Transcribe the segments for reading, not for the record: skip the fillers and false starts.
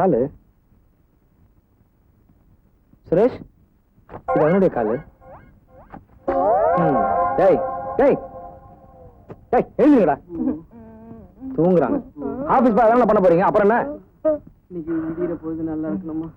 காலு. சுரேஷ், இது அவனுடைய காலு. டேய் டேய் டேய், எழுந்துங்கடா. தூங்குறாங்க. ஆபீஸ் போய் அதெல்லாம் பண்ண போறீங்க, அப்புறம் என்ன? இன்னைக்கு விடிகிற பொழுது நல்லா இருக்கணுமா?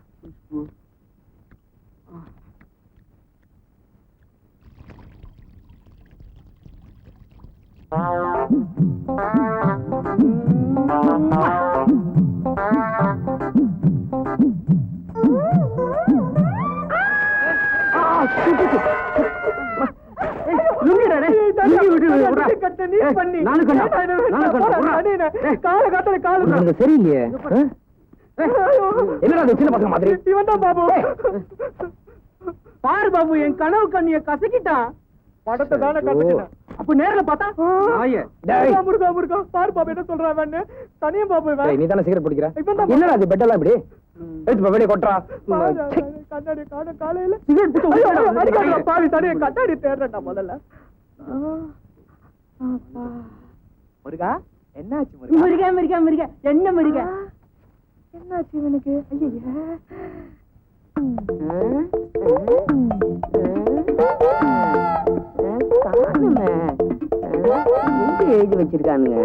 சரியில்லையே. என்னடா சின்ன பசங்க மாதிரி? இவன் தான் பாபு. பாரு பாபு, என் கனவு கண்ணிய கசக்கிட்டான். படத்தை தானே கசக்கிட்டான். அப்ப நேர்ல பார்த்தா முருகா முருகா. பாரு பாபு என்ன சொல்றான். தனியா பாபு, நீ தானே சிகரெட் பிடிக்கிற? என்னடா அது பெட் எல்லாம் இப்படி எடுத்து வெளியே கொட்டுறா? கண்ணாடி காண காலையில பாவி தனியா கண்ணாடி தேடுறா முதல்ல. முருகா என்னாச்சு? முருகா முருகா முருகா என்ன முருகா என்னாச்சு இவனுக்கு? எழுதி வச்சிருக்கானுங்க.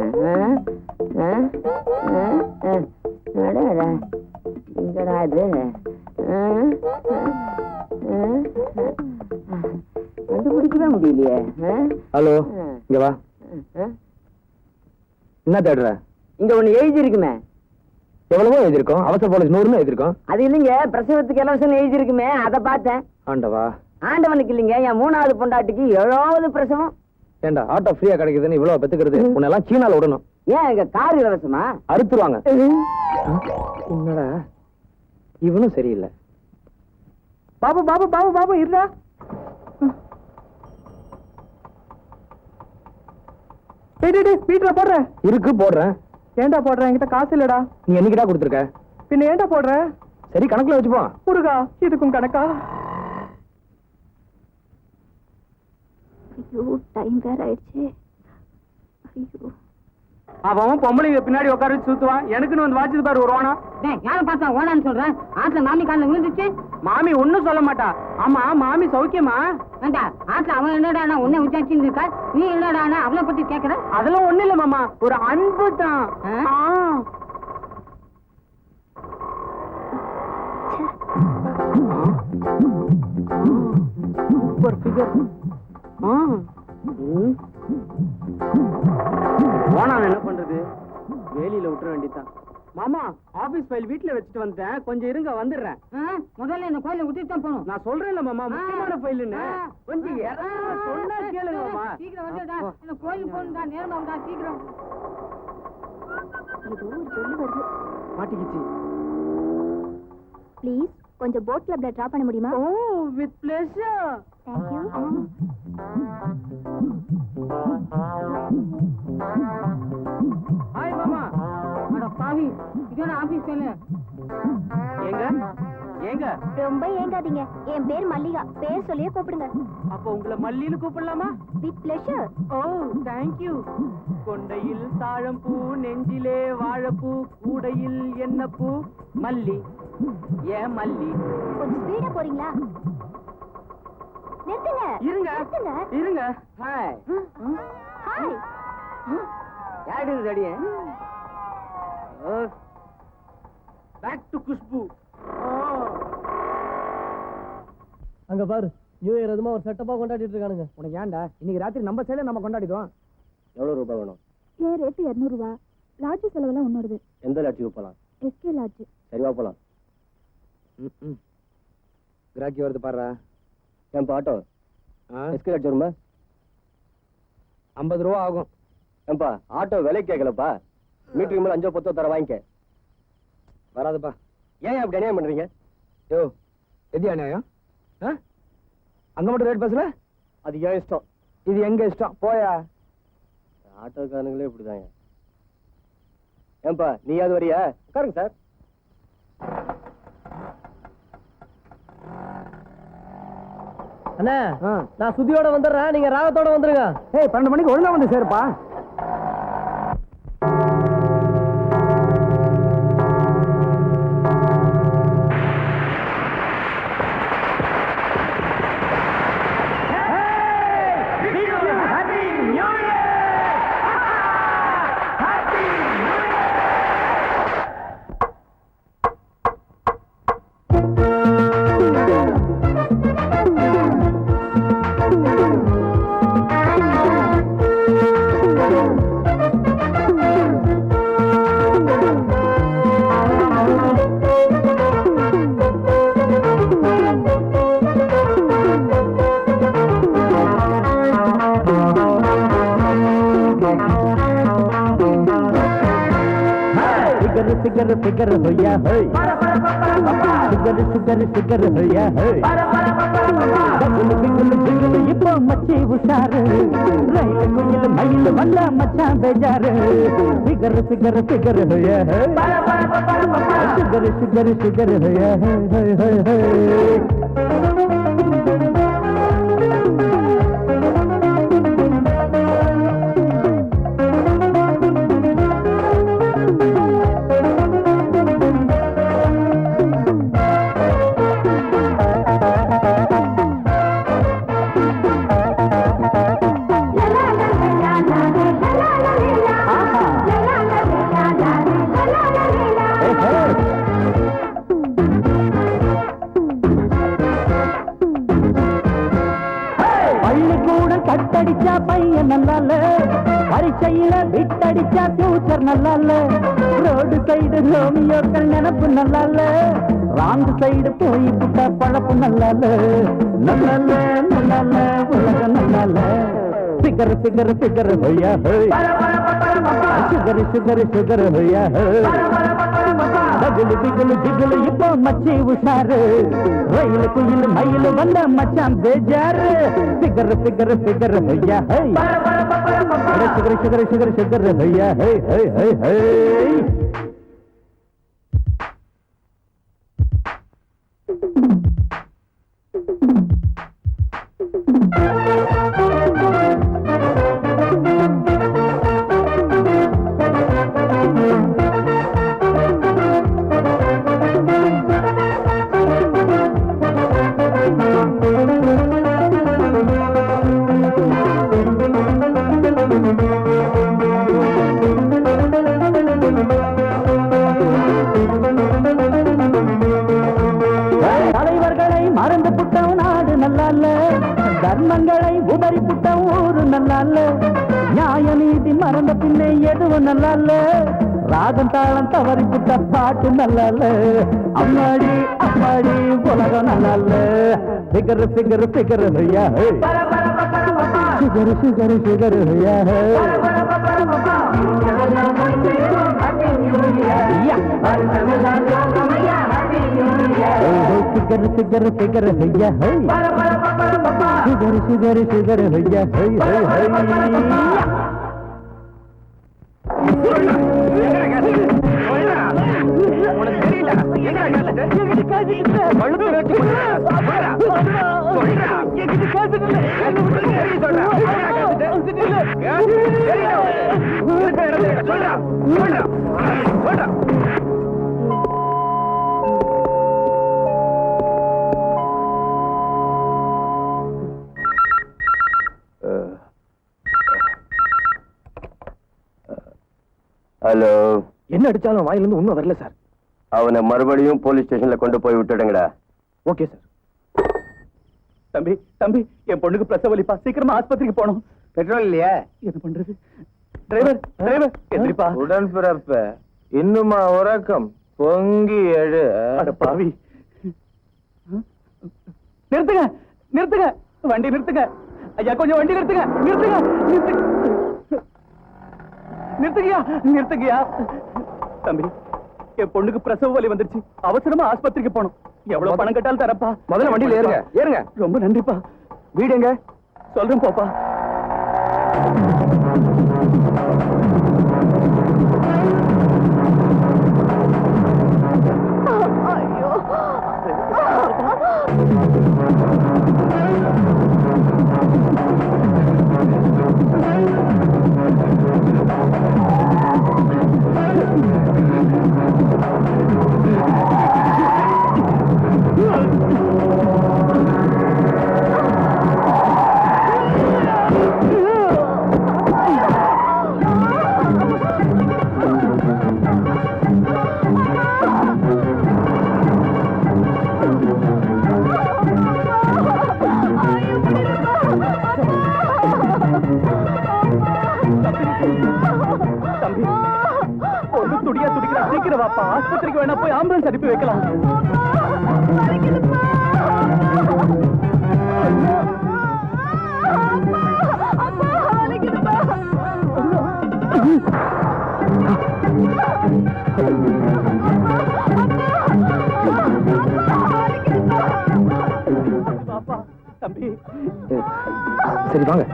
எங்கடா இது? கண்டுபிடிக்கவே முடியலையே. ஹலோ, இங்க வா. என்ன தேடுற? இங்க ஒண்ணு எழுதி இருக்குமே. எவ்வளவோ எழுதிருக்கோம். அவசர போலீஸ் 100 எழுதிருக்கோம். அது இல்லைங்க, பிரசவத்துக்கு இலவசம் எழுதி இருக்குமே, அதை பார்த்தேன். ஆண்டவா. ஆண்டவனுக்கு இல்லைங்க, என் 3வது பொண்டாட்டிக்கு 7வது பிரசவம். ஏண்டா ஆட்டோ ஃப்ரீயா கிடைக்குதுன்னு இவ்வளவு பெத்துக்கிறது? உன்னெல்லாம் சீனால விடணும். ஏன் எங்க கார் இலவசமா? அறுத்துருவாங்க. என்னடா இவனும் சரியில்லை. பாபு பாபு பாபு பாபு இல்ல வீட்டுல போடுற இருக்கு, போடுறேன். ஏண்டா போடுற? என்கிட்ட காசு இல்லடா. நீ என்னைக்கிட்டா கொடுத்துருக்க? பின்ன ஏண்டா போடுற? சரி, கணக்குல வச்சுப்போம். முருகா, இதுக்கும் கணக்கா? ஐயோ, டைம் வேற ஆயிடுச்சு. ஐயோ, அவன் பொம்பளைங்க பின்னாடி உட்கார வச்சு சுத்துவான். எனக்குன்னு வந்து வாட்சது பாரு ஒரு ஓனா. யாரை பார்த்தா ஓனான்னு சொல்றேன்? ஆத்துல மாமி காலில் விழுந்துச்சு. மாமி ஒன்னும் சொல்ல மாட்டா. ஆமா, மாமி சௌக்கியமா? வேண்டா, ஆத்துல அவன் என்னடா உன்னை விசாரிச்சு இருக்கா, நீ என்னடா அவளை பத்தி கேக்குற? அதெல்லாம் ஒண்ணு இல்ல மாமா, ஒரு அன்பு தான். Super figure. ஓனா என்ன பண்றது? வேலியில விட்டுற வேண்டியதான். மாமா, ஆபீஸ் ஃபைல் வீட்டுல வச்சுட்டு வந்தேன், கொஞ்சம் இருங்க, வந்துடுறேன். முதல்ல இந்த கோயில விட்டுட்டு தான் போகணும். நான் சொல்றேன்ல மாமா, முக்கியமான ஃபைல்னு. கொஞ்சம் சொன்னா கேளுங்க மாமா. சீக்கிரம் வந்துடா, இந்த கோயிலுக்கு போகணும்டா, நேரமா வந்தா சீக்கிரம். ஏதோ ஒரு சொல்லு வருது. மாட்டிக்கிச்சு. ப்ளீஸ் கொஞ்சம் போட் கிளப்ல டிராப் பண்ண முடியுமா? Oh, with pleasure. Thank you. Hi மாமா. அட பாவி, இதோட ஆபீஸ் ஃபைல். ஏங்க ஏங்க ரொம்ப ஏங்காதீங்க. என் பேர் மல்லிகா. பேர் சொல்லியே கூப்பிடுங்க. அப்ப உங்களை மல்லின்னு கூப்பிடலாமா? With pleasure. Oh, thank you. கொண்டையில் தாழம்பூ, நெஞ்சிலே வாழைப்பூ, கூடையில் என்ன பூ? மல்லி. ஏன் மல்லி? கொஞ்சம் ஸ்பீடா போறீங்களா? நிறுத்துங்க. இருங்க நிறுத்துங்க. இருங்க. ஹாய். ஹாய். யாரு இது அடியே? Back to Khushbu. அங்க பாரு, நியூ இயர் அதுமா ஒரு செட்டப்பா கொண்டாடிட்டு இருக்கானுங்க. உனக்கு ஏன்டா இன்னைக்கு ராத்திரி நம்ம சைடுல நம்ம கொண்டாடிடுவோம். எவ்வளவு ரூபாய் வேணும்? ஏன் ரேட்டு 200 ரூபா. லாட்ஜ் செலவெல்லாம் ஒன்னோடுது. எந்த லாட்ஜுக்கு போலாம்? SK lodge. சரிவா போலாம். கிராக்கி வருது பாரு. என் ஆட்டோ எஸ்கே லாட்ஜ் வருமா? 50 ரூபா ஆகும். ஏன்பா ஆட்டோ விலை கேட்கலப்பா. மீட்டருக்கு மேல 5 10 தர வாங்கிக்க. வராதுப்பா. ஏன் அப்படி அநியாயம் பண்றீங்க? யோ, எது அநியாயம்? அங்க மட்டும் ரேட் பேசல? அது ஏன் இஷ்டம், இது எங்க இஷ்டம். போயா. ஆட்டோக்காரங்களே இப்படிதாங்க. ஏன்பா நீயாவது வரியா? உட்காருங்க சார். அண்ணா, நான் சுதியோட வந்துடுறேன், நீங்க ராகத்தோட வந்துருங்க. 12 மணிக்கு ஒழுங்கா வந்து சேருப்பா. फिगर फिगर होया है சுகர் சுகர் சுகர் होया है டபுள் பிகுல் பிகுல் இப்போ மச்சி உஷாரு ரயில் குயில் மயில் வந்தா மச்சான் பேஜாரு फिगर फिगर फिगर होया है சுகர் சுகர் சுகர் होया है கட்டடிச்சா பையன் நல்லால பரீட்சையில விட்டடிச்சா ஃபியூச்சர் நல்லால ரோடு சைடு ரோமியோக்கள் நினப்பு நல்லால ராங்கு சைடு போய் புட்ட பழப்பு நல்லால நல்லால நல்லால உலகம் நல்லால फिगर फिगर फिगर होया है சுகர் சுகர் சுகர் होया है டபுள் பிகுல் பிகுல் இப்போ மச்சி உஷாரு ரயில் குயில் மயில் வந்த மச்சான் பேஜாரு फिगर फिगर फिगर होया है சுகர் சுகர் சுகர் சுகர் होया है தலைவர்களை மறந்து புட்டோம் நாடு நல்லால தர்மங்களை உபரி புட்டோம் ஊரு நல்லால நியாய நீதி மறந்த பின்னே எதுவும் நல்லால ராகம் தாளம் தவறி புட்ட பாட்டு நல்லால அம்மாடி அம்மாடி உலகம் நல்லால फिगर फिगर फिगर होया है சுகர் சுகர் சுகர் होया है फिगर फिगर फिगर होया है சுகர் சுகர் சுகர் होया है ஹலோ, என்ன அடிச்சாலும் வாயிலிருந்து உண்மை வரல சார். அவனை மறுபடியும் போலீஸ் ஸ்டேஷன்ல கொண்டு போய் விட்டுடுங்கடா. Okay sir. தம்பி தம்பி என் பொண்ணுக்கு பிரசவ வலிப்பா, சீக்கிரமா ஆஸ்பத்திரிக்கு போகணும். பெட்ரோல் இல்லையா? என்ன பண்றது? டிரைவர் டிரைவர் எந்திரிப்பா. உடன்பிறப்ப இன்னுமா உறக்கம்? பொங்கி எழு. அட பாவி, நிறுத்துங்க நிறுத்துங்க, வண்டி நிறுத்துங்க ஐயா, கொஞ்சம் வண்டி நிறுத்துங்க நிறுத்துங்க நிறுத்துங்கயா நிறுத்துங்கயா. தம்பி என் பொண்ணுக்கு பிரசவ வலி வந்துருச்சு, அவசரமா ஆஸ்பத்திரிக்கு போகணும். எவ்வளவு பணம் கட்டாலும் தரப்பா. முதல்ல வண்டியில ஏறுங்க ஏறுங்க. ரொம்ப நன்றிப்பா. வீடு எங்க? சொல்றேன் போப்பா. தம்பி பொண்ணு துடியா துடிக்கிறா, சீக்கிரம் வாப்பா. ஆஸ்பத்திரிக்கு வேணா போய் ஆம்புலன்ஸ் அனுப்பி வைக்கலாம். அப்பா தம்பி. சரி வாங்க.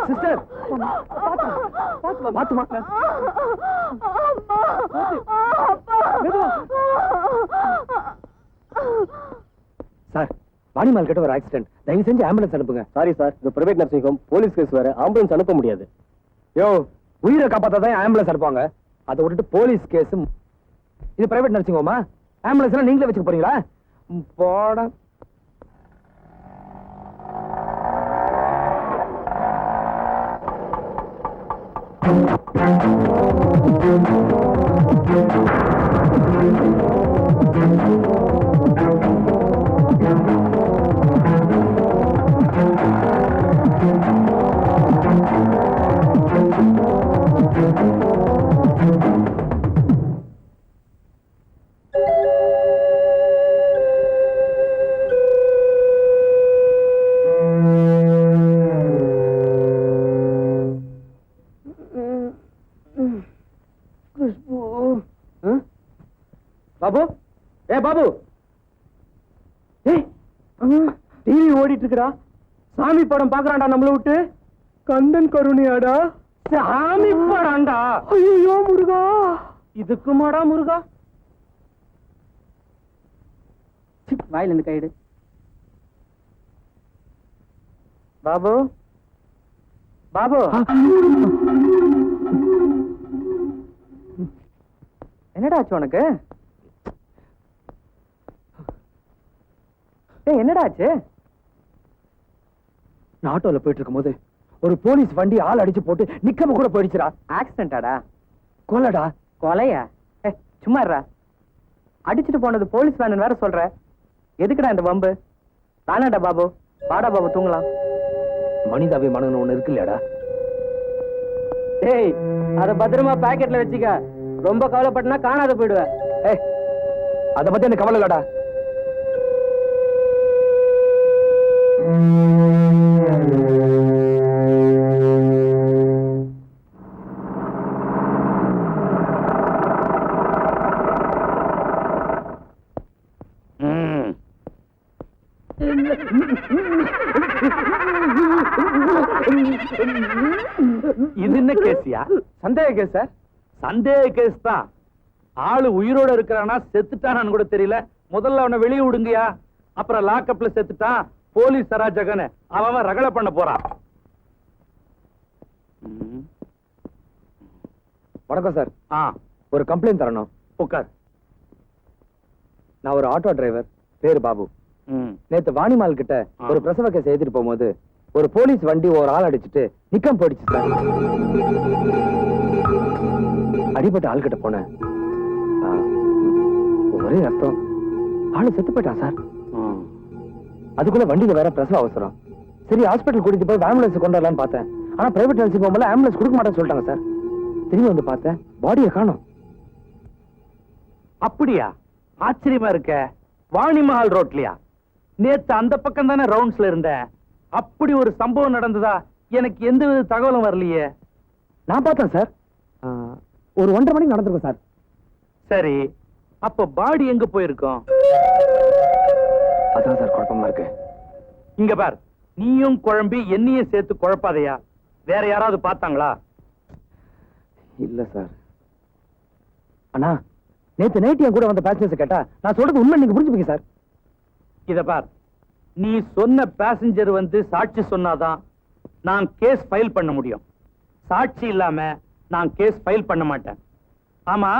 சிஸ்டர் பாத்துமா சார், வாணிமால் கிட்ட ஒரு ஆக்சிடென்ட். தயவு செஞ்சு ஆம்புலன்ஸ் அனுப்புங்க. சாரி சார், இது private nursing home, police case வேற, ஆம்புலன்ஸ் அனுப்ப முடியாது. யோ, உயிரை காப்பாத்தான் ஆம்புலன்ஸ் அனுப்புவாங்க. அதை விட்டுட்டு போலீஸ் கேஸ். இது பிரைவேட் நர்சிங் ஹோமா? ஆம்புலன்ஸ் நீங்களே வச்சுக்க போறீங்களா? போட பாபு, ஏ பாபு, டிவி ஓடிட்டு இருக்கடா. சாமி படம் பாக்குறான்டா நம்மள விட்டு. கந்தன் கருணையாடா. சாமி படாண்டா. ஐயோ முருகா, இதுக்குமாடா முருகா? வாயில இருந்து கைடு. பாபு, பாபு, என்னடா ஆச்சு உனக்கு? என்னடா ஆச்சு? நான் ஆட்டோல போயிட்டு இருக்கும் போது ஒரு போலீஸ் வண்டி ஆள் அடிச்சு போட்டு நிக்காம கூட போயிடுச்சுடா. ஆக்சிடென்டாடா? கொலைடா. கொலையா? சும்மாடா. அடிச்சுட்டு போனது போலீஸ் வேன் வேற சொல்ற. எதுக்குடா இந்த வம்பு? தானாடா பாபு, வாடா பாபு தூங்கலாம். மனிதாபிமானம் ஒண்ணு இருக்கு இல்லையாடா? டேய், அத பத்திரமா பாக்கெட்ல வச்சுக்க. ரொம்ப கவலைப்பட்டனா காணாத போயிடுவ. அத பத்தி எனக்கு கவலை இல்லடா. இது என்ன கேசியா? சந்தேக கேஸ் சார். சந்தேக கேஸ் தான். ஆளு உயிரோட இருக்கிறானா செத்துட்டானான்னு கூட தெரியல. முதல்ல அவனை வெளியே விடுங்கயா. அப்புறம் லாக்அப்ல செத்துட்டான், போலீஸ் சராஜகன்னு அவன் ரகலை பண்ண போறான். வணக்கம் சார். ஒரு கம்ப்ளைண்ட் தரணும். உட்கார். நான் ஒரு ஆட்டோ டிரைவர், பேரு பாபு. நேத்து வாணிமால் கிட்ட ஒரு பிரசவ கேஸ் எழுதிட்டு போகும்போது ஒரு போலீஸ் வண்டி ஒரு ஆள் அடிச்சுட்டு நிக்கம் போயிடுச்சு சார். அடிபட்ட ஆள் கிட்ட போனேன். ஒரே ரத்தம். ஆளு செத்து போயிட்டான் சார். அதுக்குள்ள வண்டியில வேற பிரசவ அவசரம். சரி, ஹாஸ்பிட்டல் கூட்டிட்டு போய் ஆம்புலன்ஸ் கொண்டு வரலான்னு பார்த்தேன். ஆனா பிரைவேட் நர்சிங் ஹோம்ல ஆம்புலன்ஸ் கொடுக்க மாட்டேன்னு சொல்லிட்டாங்க சார். திரும்பி வந்து பார்த்தேன், பாடியை காணோம். அப்படியா? ஆச்சரியமா இருக்க. வாணிமஹால் ரோட்லயா? நேத்து அந்த பக்கம் தானே ரவுண்ட்ஸ்ல இருந்தேன். அப்படி ஒரு சம்பவம் நடந்ததா? எனக்கு எந்த வித தகவலும் வரலையே. நான் பார்த்தேன் சார். ஒரு 1:30 மணிக்கு நடந்திருக்கும் சார். சரி, அப்ப பாடி எங்க போயிருக்கோம்? அதான் சார் குழப்பமா இருக்கு. இங்க பார், நீயும் குழம்பி என்னையும் சேர்த்து குழப்பாதையா. வேற யாராவது பார்த்தாங்களா? இல்ல சார். அண்ணா, நேத்து நைட் என் கூட வந்த பேசஞ்சர்ஸ் கேட்டா நான் சொல்றது உண்மை நீங்க புரிஞ்சுப்பீங்க சார். இத பார், நீ சொன்ன பேசஞ்சர் வந்து சாட்சி சொன்னாதான் நான் கேஸ் ஃபைல் பண்ண முடியும். சாட்சி இல்லாம நான் கேஸ் ஃபைல் பண்ண மாட்டேன். ஆமா,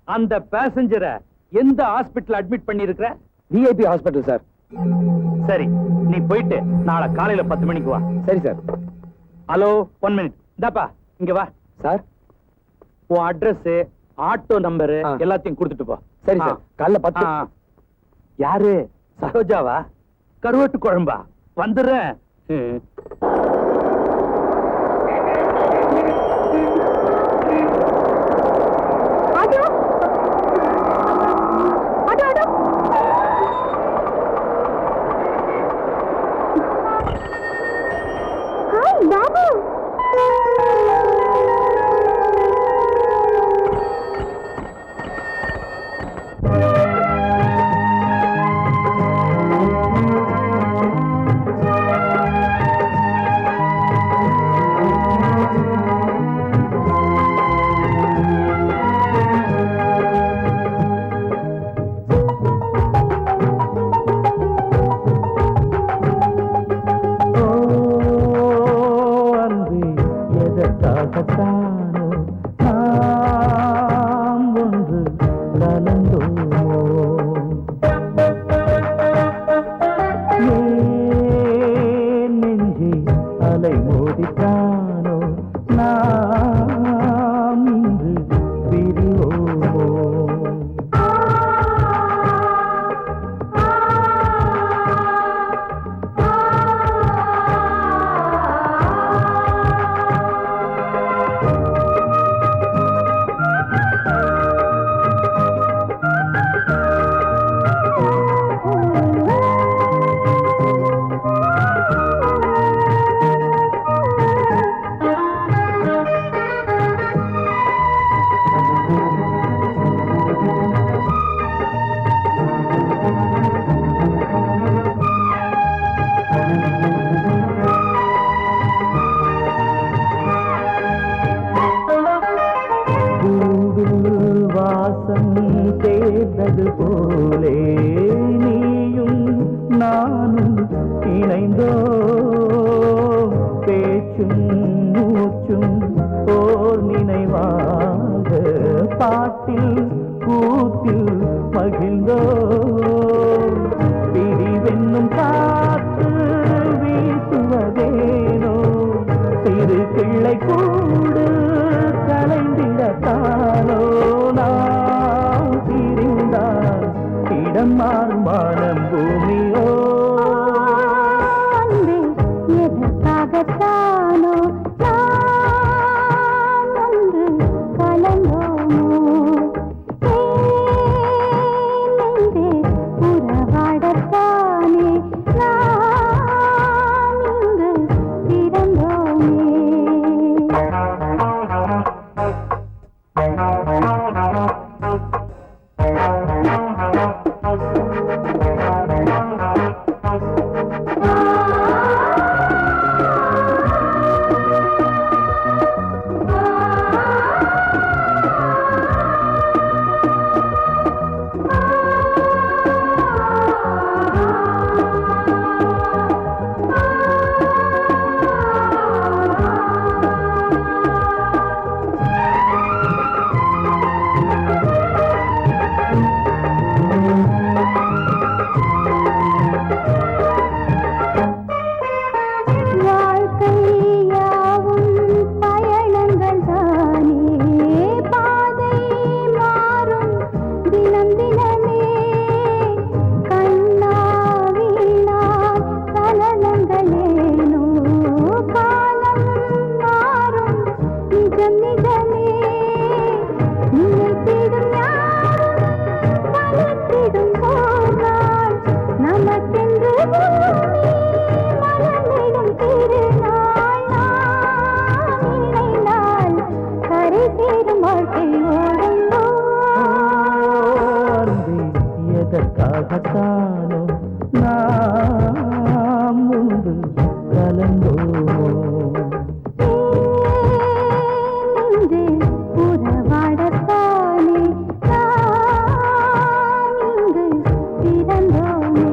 அந்த பேசஞ்சரை எந்த ஹாஸ்பிடல் அட்மிட் பண்ணி இருக்கிற? VIP hospital sir. சரி, நீ போயிட்டு நாளை காலையில 10 மணிக்கு வா. சரி சார். Hello, 1 minute. இந்தாப்பா, இங்க வா. சார், உன் அட்ரஸ், ஆட்டோ நம்பர் எல்லாத்தையும் கொடுத்துட்டு போ. சரி சார். காலைல 10. யாரு? சரோஜாவா? கருவாட்டு குழம்பா? வந்துடுறேன். ஆட்டோ ஆட்டோ ஆட்டோ போலே நீயும் நானும் இணைந்தோ பேச்சும் மூச்சும் ஓர் நினைவாக பாட்டில் கூத்தில் மகிழ்ந்தோ பிரிவென்னும் காற்று வீசுவதேனோ சிறு கிள்ளை கூடு கலைந்திடத்தானோ நாம் பிரிந்தால் இடம் மாறும் வானம் பூமியோ எதற்காகத்தானோ நாம் ஒன்று கலந்தோமோ நெஞ்சே உறவாடத்தானே நாம் இங்கு பிறந்தோமே எதற்காகத்தானோ நாம் முன்பு கலந்தோமோ நெஞ்சே உறவாடத்தானே நாம் இங்கு பிறந்தோமே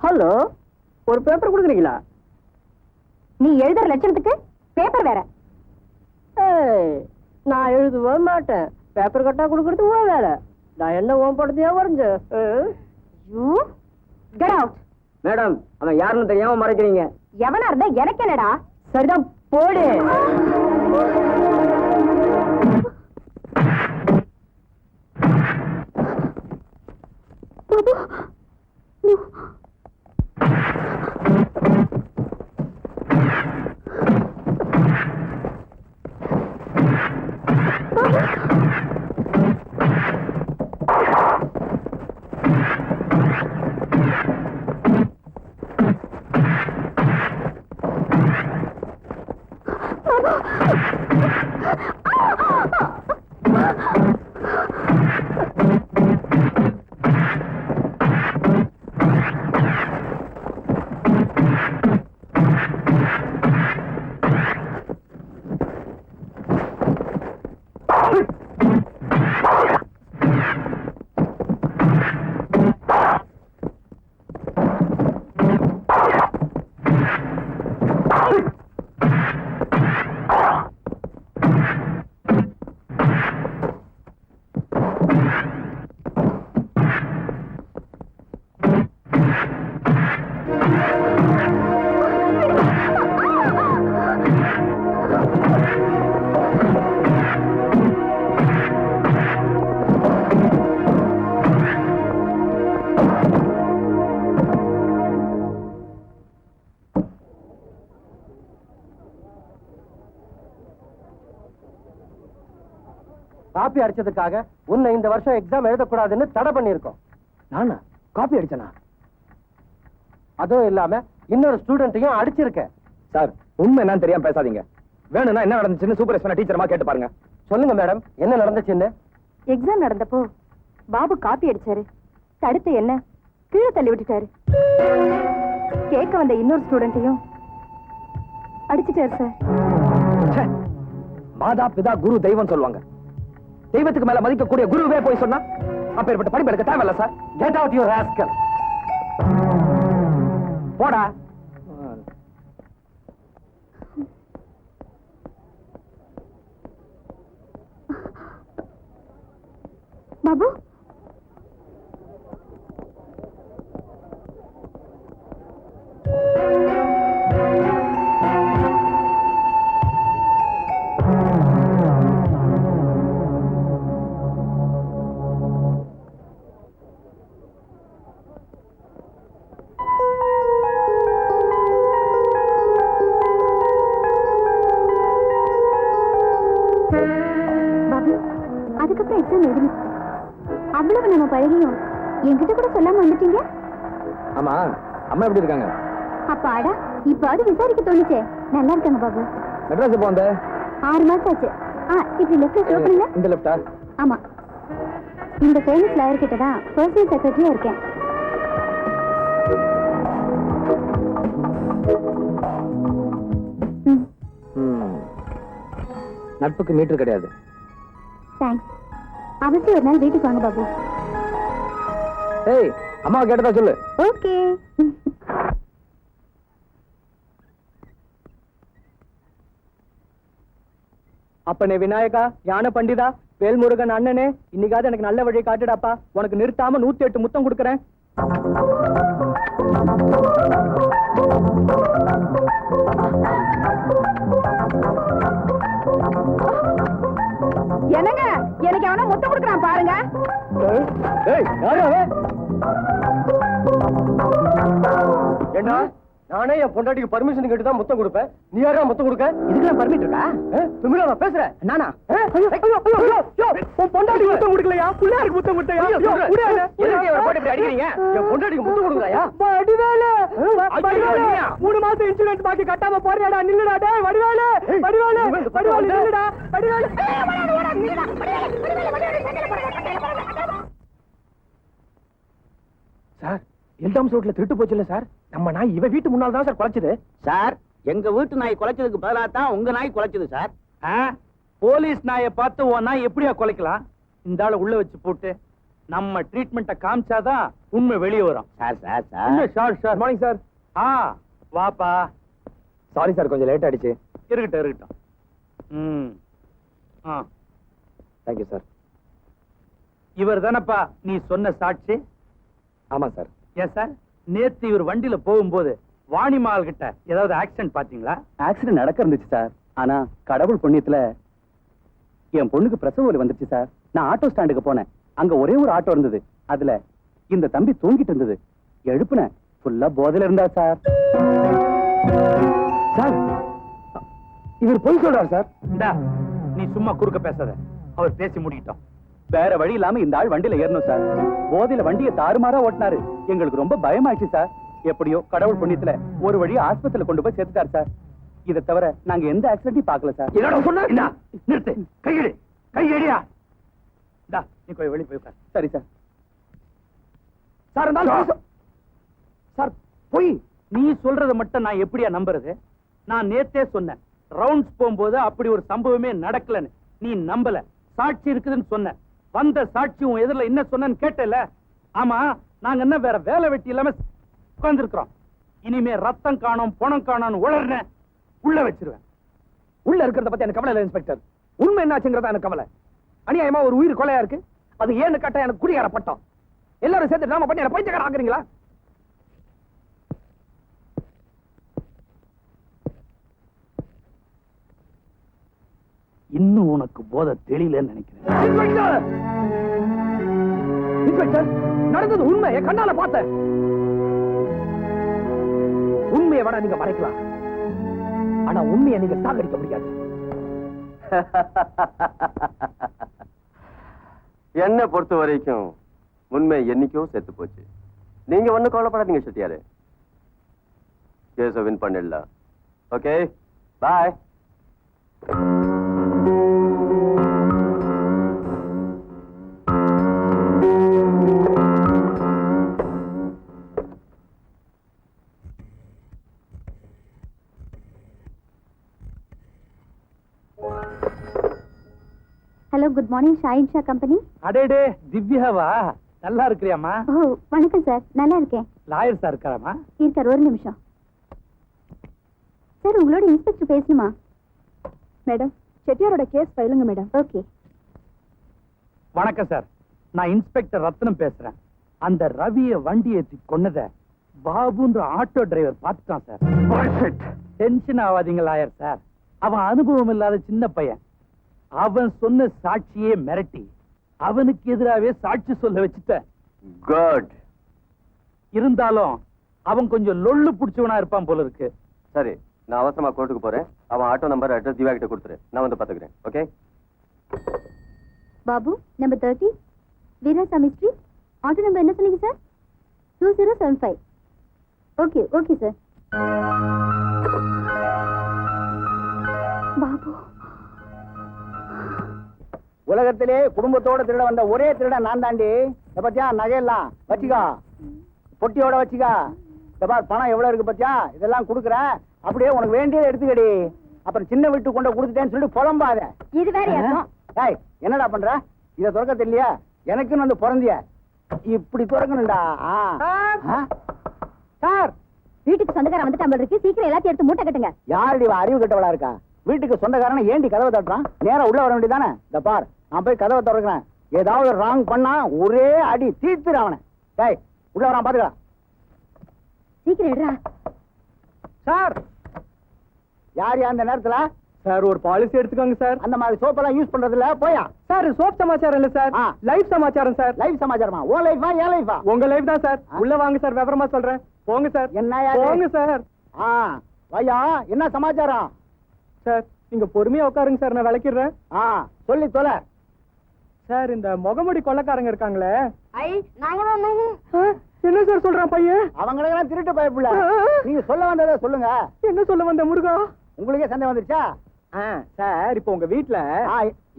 ஹலோ, ஒரு பேப்பர் கொடுக்குறீங்களா? நீ எழுதுற லட்சணத்துக்கு பேப்பர் வேற. நான் எழுதுவே மாட்டேன். பேப்பர் கட்டா கொடுக்கறது உன் வேலை. நான் என்ன உன் படத்தையா வரைஞ்ச? You get out. மேடம், அவன் யாருன்னு தெரியாம மறைக்கிறீங்க. எவனா இருந்தா எனக்கு என்னடா? சரிதான், போடு. காப்பி அடிச்சதுக்காக உன்னை இந்த வருஷம் எக்ஸாம் எழுதக்கூடாதுன்னு தடை பண்ணியிருக்கோம். நானா காப்பி அடிச்சனா? அதுவும் இல்லாம இன்னொரு ஸ்டூடெண்ட்டையும் அடிச்சிருக்க. சார் உண்மை என்னன்னு தெரியாம பேசாதீங்க. வேணும்னா என்ன நடந்துச்சுன்னு சூப்பர்வைசர் டீச்சரமா கேட்டு பாருங்க. சொல்லுங்க மேடம், என்ன நடந்துச்சுன்னு? எக்ஸாம் நடந்தப்போ பாபு காப்பி அடிச்சாரு. தடுத்து என்ன கீழே தள்ளி விட்டுட்டாரு. கேட்க வந்த இன்னொரு ஸ்டூடெண்ட்டையும் அடிச்சிட்டாரு சார். ச்சே, மாதா பிதா குரு தெய்வம் சொல்லுவாங்க. தெய்வத்துக்கு மேல மதிக்கக்கூடிய குருவே போய் சொன்னா அப்பேற்பட்ட படிப்பு எடுக்க தேவையில்ல sir. Get out your rascal. போடா. பாபு அதுக்கப்புறம் எக்ஸாம் எழுதணும். அவ்வளவு நம்ம பழகியும் என்கிட்ட கூட சொல்லாம வந்துட்டீங்க. ஆமா, அம்மா எப்படி இருக்காங்க? அப்பாடா, இப்பாவது விசாரிக்க தோணுச்சே. நல்லா இருக்காங்க பாபு. மெட்ராஸ் எப்போ வந்த? 6 மாசம் ஆச்சு. இப்படி லெஃப்ட்ல ஸ்லோ பண்ணுங்க. இந்த லெஃப்டா? ஆமா, இந்த ஃபேமஸ் லாயர் கிட்ட தான் பர்சனல் செக்ரட்டரியா இருக்கேன். நட்புக்கு மீட்டர் கிடையாது. தேங்க்ஸ். அவசியம் ஒரு நாள் வீட்டுக்கு வாங்க பாபு. ஏய், அம்மாவை கேட்டதா சொல்லு. ஓகே. அப்பனே விநாயகா, ஞான பண்டிதா, வேல்முருகன் அண்ணனே, இன்னைக்காவது எனக்கு நல்ல வழி காட்டுடாப்பா. உனக்கு நிறுத்தாம 108 முத்தம் கொடுக்கறேன். என்னங்க, எனக்கு அவன முத்தம் கொடுக்கறான் பாருங்க. ஏய், யாரு அவன்? ஏண்டா, நானே என் பொண்டாட்டிக்கு பர்மிஷன் கேட்டு தான் முத்தம் கொடுப்பேன். நீ யாரா முத்தம் கொடுக்க? இதுக்கெல்லாம் பர்மிட் இருக்கா? திமிரா பேசுற? நானா? உன் பொண்டாட்டிக்கு முத்தம் கொடுக்கலையா? புள்ளையாருக்கு முத்தம் கொடுத்தையா? அடிக்கிறீங்க? என் பொண்டாட்டிக்கு முத்தம் கொடுக்கலையா? வடிவேலு, 3 மாசம் இன்சூரன்ஸ் பாக்கி கட்டாம போறியாடா? நில்லுடா டேய். வடிவேலு, வடிவேலு, வடிவேலு நில்லுடா. வடிவேலு. சார், எல்டாம்ஸ் ரோட்ல திருட்டு போச்சு இல்ல சார்? நம்ம நாய் இவ வீட்டு முன்னால தான் சார் குலைச்சது. சார், எங்க வீட்டு நாய் குலைச்சதுக்கு பதிலா தான் உங்க நாய் குலைச்சது சார். போலீஸ் நாயை பார்த்து உன் நாய் எப்படியா குலைக்கலாம்? இந்த ஆளை உள்ள வச்சு போட்டு நம்ம ட்ரீட்மெண்ட்டை காமிச்சாதான் உண்மை வெளியே வரும். Sir sir sir sir morning sir. வாப்பா. சாரி சார், கொஞ்சம் லேட் ஆயிடுச்சு. இருக்கட்டும் இருக்கட்டும். Thank you sir. இவர் தானப்பா நீ சொன்ன சாட்சி? ஆமா சார். ஏன் சார், நேத்து இவர் வண்டியில போகும்போது வாணிமால் கிட்ட ஏதாவது ஆக்சிடென்ட் பாத்தீங்களா? ஆக்சிடென்ட் நடக்க இருந்துச்சு சார். ஆனா கடவுள் புண்ணியத்துல என் பொண்ணுக்கு பிரசவ வலி வந்துச்சு சார். நான் ஆட்டோ ஸ்டாண்டுக்கு போனேன். அங்க ஒரே ஒரு ஆட்டோ இருந்தது. அதுல இந்த தம்பி தூங்கிட்டு இருந்தது. எழுப்புன ஃபுல்லா போதையில இருந்தா சார். சார், இவர் பொய் சொல்றாரு சார். இந்தா, நீ சும்மா குறுக்க பேசாத. அவர் பேசி முடிக்கிட்டோம். வேற வழி இல்லாம இந்த ஆள் வண்டியில ஏறணும் சார். போதையில வண்டியை தாறுமாறா ஓட்டினாரு. எங்களுக்கு ரொம்ப பயமாயிடுச்சு சார். எப்படியோ கடவுள் புண்ணியத்துல ஒரு வழி ஆஸ்பத்திரியில கொண்டு போய் சேர்த்துட்டாரு சார். இதை தவிர நாங்க எந்த ஆக்சிடென்ட்டையும் பார்க்கல சார். என்னோட சொன்ன நிறுத்து. கையெடு, கையெடியா. நீ போய் வெளியே போய் உட்கார். சரி சார். சார், இருந்தாலும் சார் போய் நீ சொல்றதை மட்டும் நான் எப்படியா நம்புறது? நான் நேத்தே சொன்னேன், ரவுண்ட்ஸ் போகும்போது அப்படி ஒரு சம்பவமே நடக்கலன்னு. நீ நம்பல. சாட்சி இருக்குதுன்னு சொன்ன. வந்த சாட்சி உன் எதிரில என்ன சொன்னேன்னு கேட்டல. ஆமா, நாங்க என்ன வேற வேலை வெட்டி இல்லாம உட்கார்ந்து இருக்கிறோம். இனிமே ரத்தம் காணோம் பணம் காணோம் உளர்ன உள்ள வச்சிருவேன். உள்ள இருக்கிறத பத்தி எனக்கு கவலை இல்ல இன்ஸ்பெக்டர். உண்மை என்னாச்சுங்கிறதா எனக்கு கவலை. அநியாயமா ஒரு உயிர் கொலையா இருக்கு. அது ஏன்னு கேட்டா எனக்கு குடிகார பட்டம். எல்லாரும் சேர்த்து நாம பண்ணி என்ன பைத்தியக்கார ஆக்குறீங்களா? இன்னும் உனக்கு போதை தெரியலன்னு நினைக்கிறேன். இன்ஸ்பெக்டர், இன்ஸ்பெக்டர், நடந்தது உண்மை. என் கண்ணால பார்த்தேன். உண்மையை வேணா நீங்க மறைக்கலாம், ஆனா உண்மையை நீங்க சாகடிக்க முடியாது. என்னை பொறுத்த வரைக்கும் உண்மை என்னைக்கோ செத்து போச்சு. நீங்க ஒண்ணும் கவலைப்படாதீங்க செட்டியாரு. கேஸ வின் பண்ணிடலாம். Okay, bye. Hello, good morning. Shaheen Shah company. அடேடே, திவ்யாவா? நல்லா இருக்கிறியாமா? ஓ, வணக்கம் சார். நல்லா இருக்கேன். லாயர் சார் இருக்காராமா? இருக்கார், ஒரு நிமிஷம். சார், உங்களோட இன்ஸ்பெக்டர் பேசணுமா? மேடம், செட்டியாரோட கேஸ் ஃபைலுங்க மேடம். ஓகே. வணக்கம் சார், நான் இன்ஸ்பெக்டர் ரத்னம் பேசுறேன். அந்த ரவிய வண்டி ஏற்றி கொன்னத பாபுன்ற ஆட்டோ டிரைவர் பார்த்துட்டான் சார். டென்ஷன் ஆகாதீங்க லாயர் சார். அவன் அனுபவம் இல்லாத சின்ன பையன். அவன் சொன்ன சாட்சியே மிரட்டி அவனுக்கு எதிராகவே சாட்சி சொல்ல வச்சுட்ட. குட். இருந்தாலும் அவன் கொஞ்சம் லொள்ளு புடிச்சவனா இருப்பான் போல இருக்கு. சரி, நான் அவசரமா கோர்ட்டுக்கு போறேன். அவன் ஆட்டோ நம்பர் அட்ரஸ் திவ்யா கிட்ட கொடுத்துரு. நான் வந்து பாத்துக்கிறேன். Okay. Babu, number 30, Veerasamy street. Auto number என்ன சொன்னீங்க sir? 2075. Okay okay sir. Babu, உலகத்திலே குடும்பத்தோட திருட வந்த ஒரே திருடன் நான் தாண்டி. பத்தியா, நகையெல்லாம் வச்சுக்கா, பொட்டியோட வச்சுக்கா. இந்த பார், பணம் எவ்வளவு இருக்கு பத்தியா, இதெல்லாம் கொடுக்குறேன். அப்படியே உனக்கு வேண்டியதை எடுத்துக்கடி. அப்புறம் சின்ன வீட்டு கொண்டு கொடுத்துட்டேன்னு சொல்லிட்டு புலம்பாத. இது வேற யாரும்? ஏய், என்னடா பண்ற? இதை திறக்க தெரியலையா? எனக்குன்னு வந்து பிறந்திய. இப்படி திறக்கணும்டா. சார், வீட்டுக்கு சொந்தக்காரன் வந்துட்டான் போல இருக்கு. சீக்கிரம் எல்லாத்தையும் எடுத்து மூட்டை கட்டுங்க. யாரடி இவன் அறிவு கெட்டவளா இருக்கா? வீட்டுக்கு சொந்தக்காரனை ஏண்டி கதவை தட்டுறான்? நேரா உள்ள வர வேண்டியதானே? இந்த பார், நான் போய் கதவை திறக்கிறேன். ஏதாவது ராங் பண்ணா ஒரே அடி தீர்த்துரு அவனை. டேய், உள்ள வரான் பாத்துக்கலாம். சீக்கிரம் எடுறா. சார், யார் அந்த நேரத்துல? சார், ஒரு பாலிசி எடுத்துக்கோங்க சார். அந்த மாதிரி சோப்பெல்லாம் யூஸ் பண்றது இல்ல, போயா. சார், சோப் சமாச்சாரம் இல்ல சார், லைஃப் சமாச்சாரம் சார். லைஃப் சமாச்சாரமா? ஓ லைஃபா, ஏன் லைஃபா? உங்க லைஃப் தான் சார். உள்ள வாங்க சார், விவரமா சொல்றேன். போங்க சார். என்ன போங்க சார். வையா, என்ன சமாச்சாரம்? சார், நீங்க பொறுமையா உட்காருங்க சார், நான் விளக்கிடுறேன். சொல்லி தொலை. சார், இந்த முகமுடி கொள்ளக்காரங்க இருக்காங்களே, நாங்க என்ன சார் சொல்றான் பையன்? அவங்களுக்கு திருட்டு பயப்புல. நீங்க சொல்ல வந்ததை சொல்லுங்க. என்ன சொல்ல வந்த முருகா? உங்களுக்கே சந்தேகம் வந்துருச்சா? சார், இப்போ உங்க வீட்டுல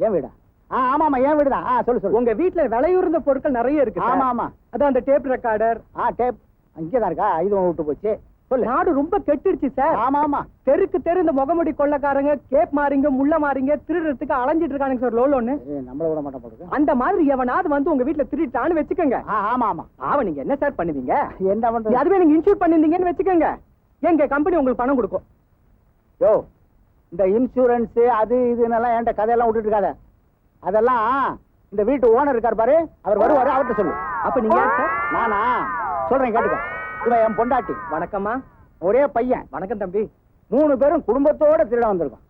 ஏன் வீடா? ஆமாமா, ஏன் வீடுதான். சொல்லு சொல்லு. உங்க வீட்டுல விலையுறந்த பொருட்கள் நிறைய இருக்கு. ஆமா ஆமா, அதான் அந்த டேப் ரெக்கார்டர். டேப் இங்கதான் இருக்கா? இது விட்டு போச்சு. சொல்லு. நாடு ரொம்ப கெட்டுடுச்சு சார். ஆமா ஆமா, தெருக்கு தெரு இந்த முகமுடி கொள்ளக்காரங்க கேப் மாறிங்க முள்ள மாறிங்க திருடுறதுக்கு அலைஞ்சிட்டு இருக்கானுங்க சார். லோலோன்னு நம்மள விட மாட்டோம் போடுறது. அந்த மாதிரி எவனாவது வந்து உங்க வீட்டுல திருட்டான்னு வச்சுக்கோங்க. ஆமா ஆமா, அவன் நீங்க என்ன சார் பண்ணுவீங்க? என்ன பண்றது? அதுவே நீங்க இன்சூர் பண்ணிருந்தீங்கன்னு வச்சுக்கோங்க, எங்க கம்பெனி உங்களுக்கு பணம் கொடுக்கும். யோ, இந்த இன்சூரன்ஸ் அது இதுன்னெல்லாம் என்கிட்ட கதையெல்லாம் விட்டுட்டு இருக்காத. அதெல்லாம் இந்த வீட்டு ஓனர் இருக்கார் பாரு, அவர் வருவாரு, அவர்கிட்ட சொல்லு. அப்ப நீங்க யார் சார்? நானா? சொல்றேன் கேட்டுக்க. இவன் என் பொண்டாட்டி. வணக்கம்மா. ஒரே பையன். வணக்கம் தம்பி. 3 பேரும் குடும்பத்தோட திருட வந்திருக்கோம்.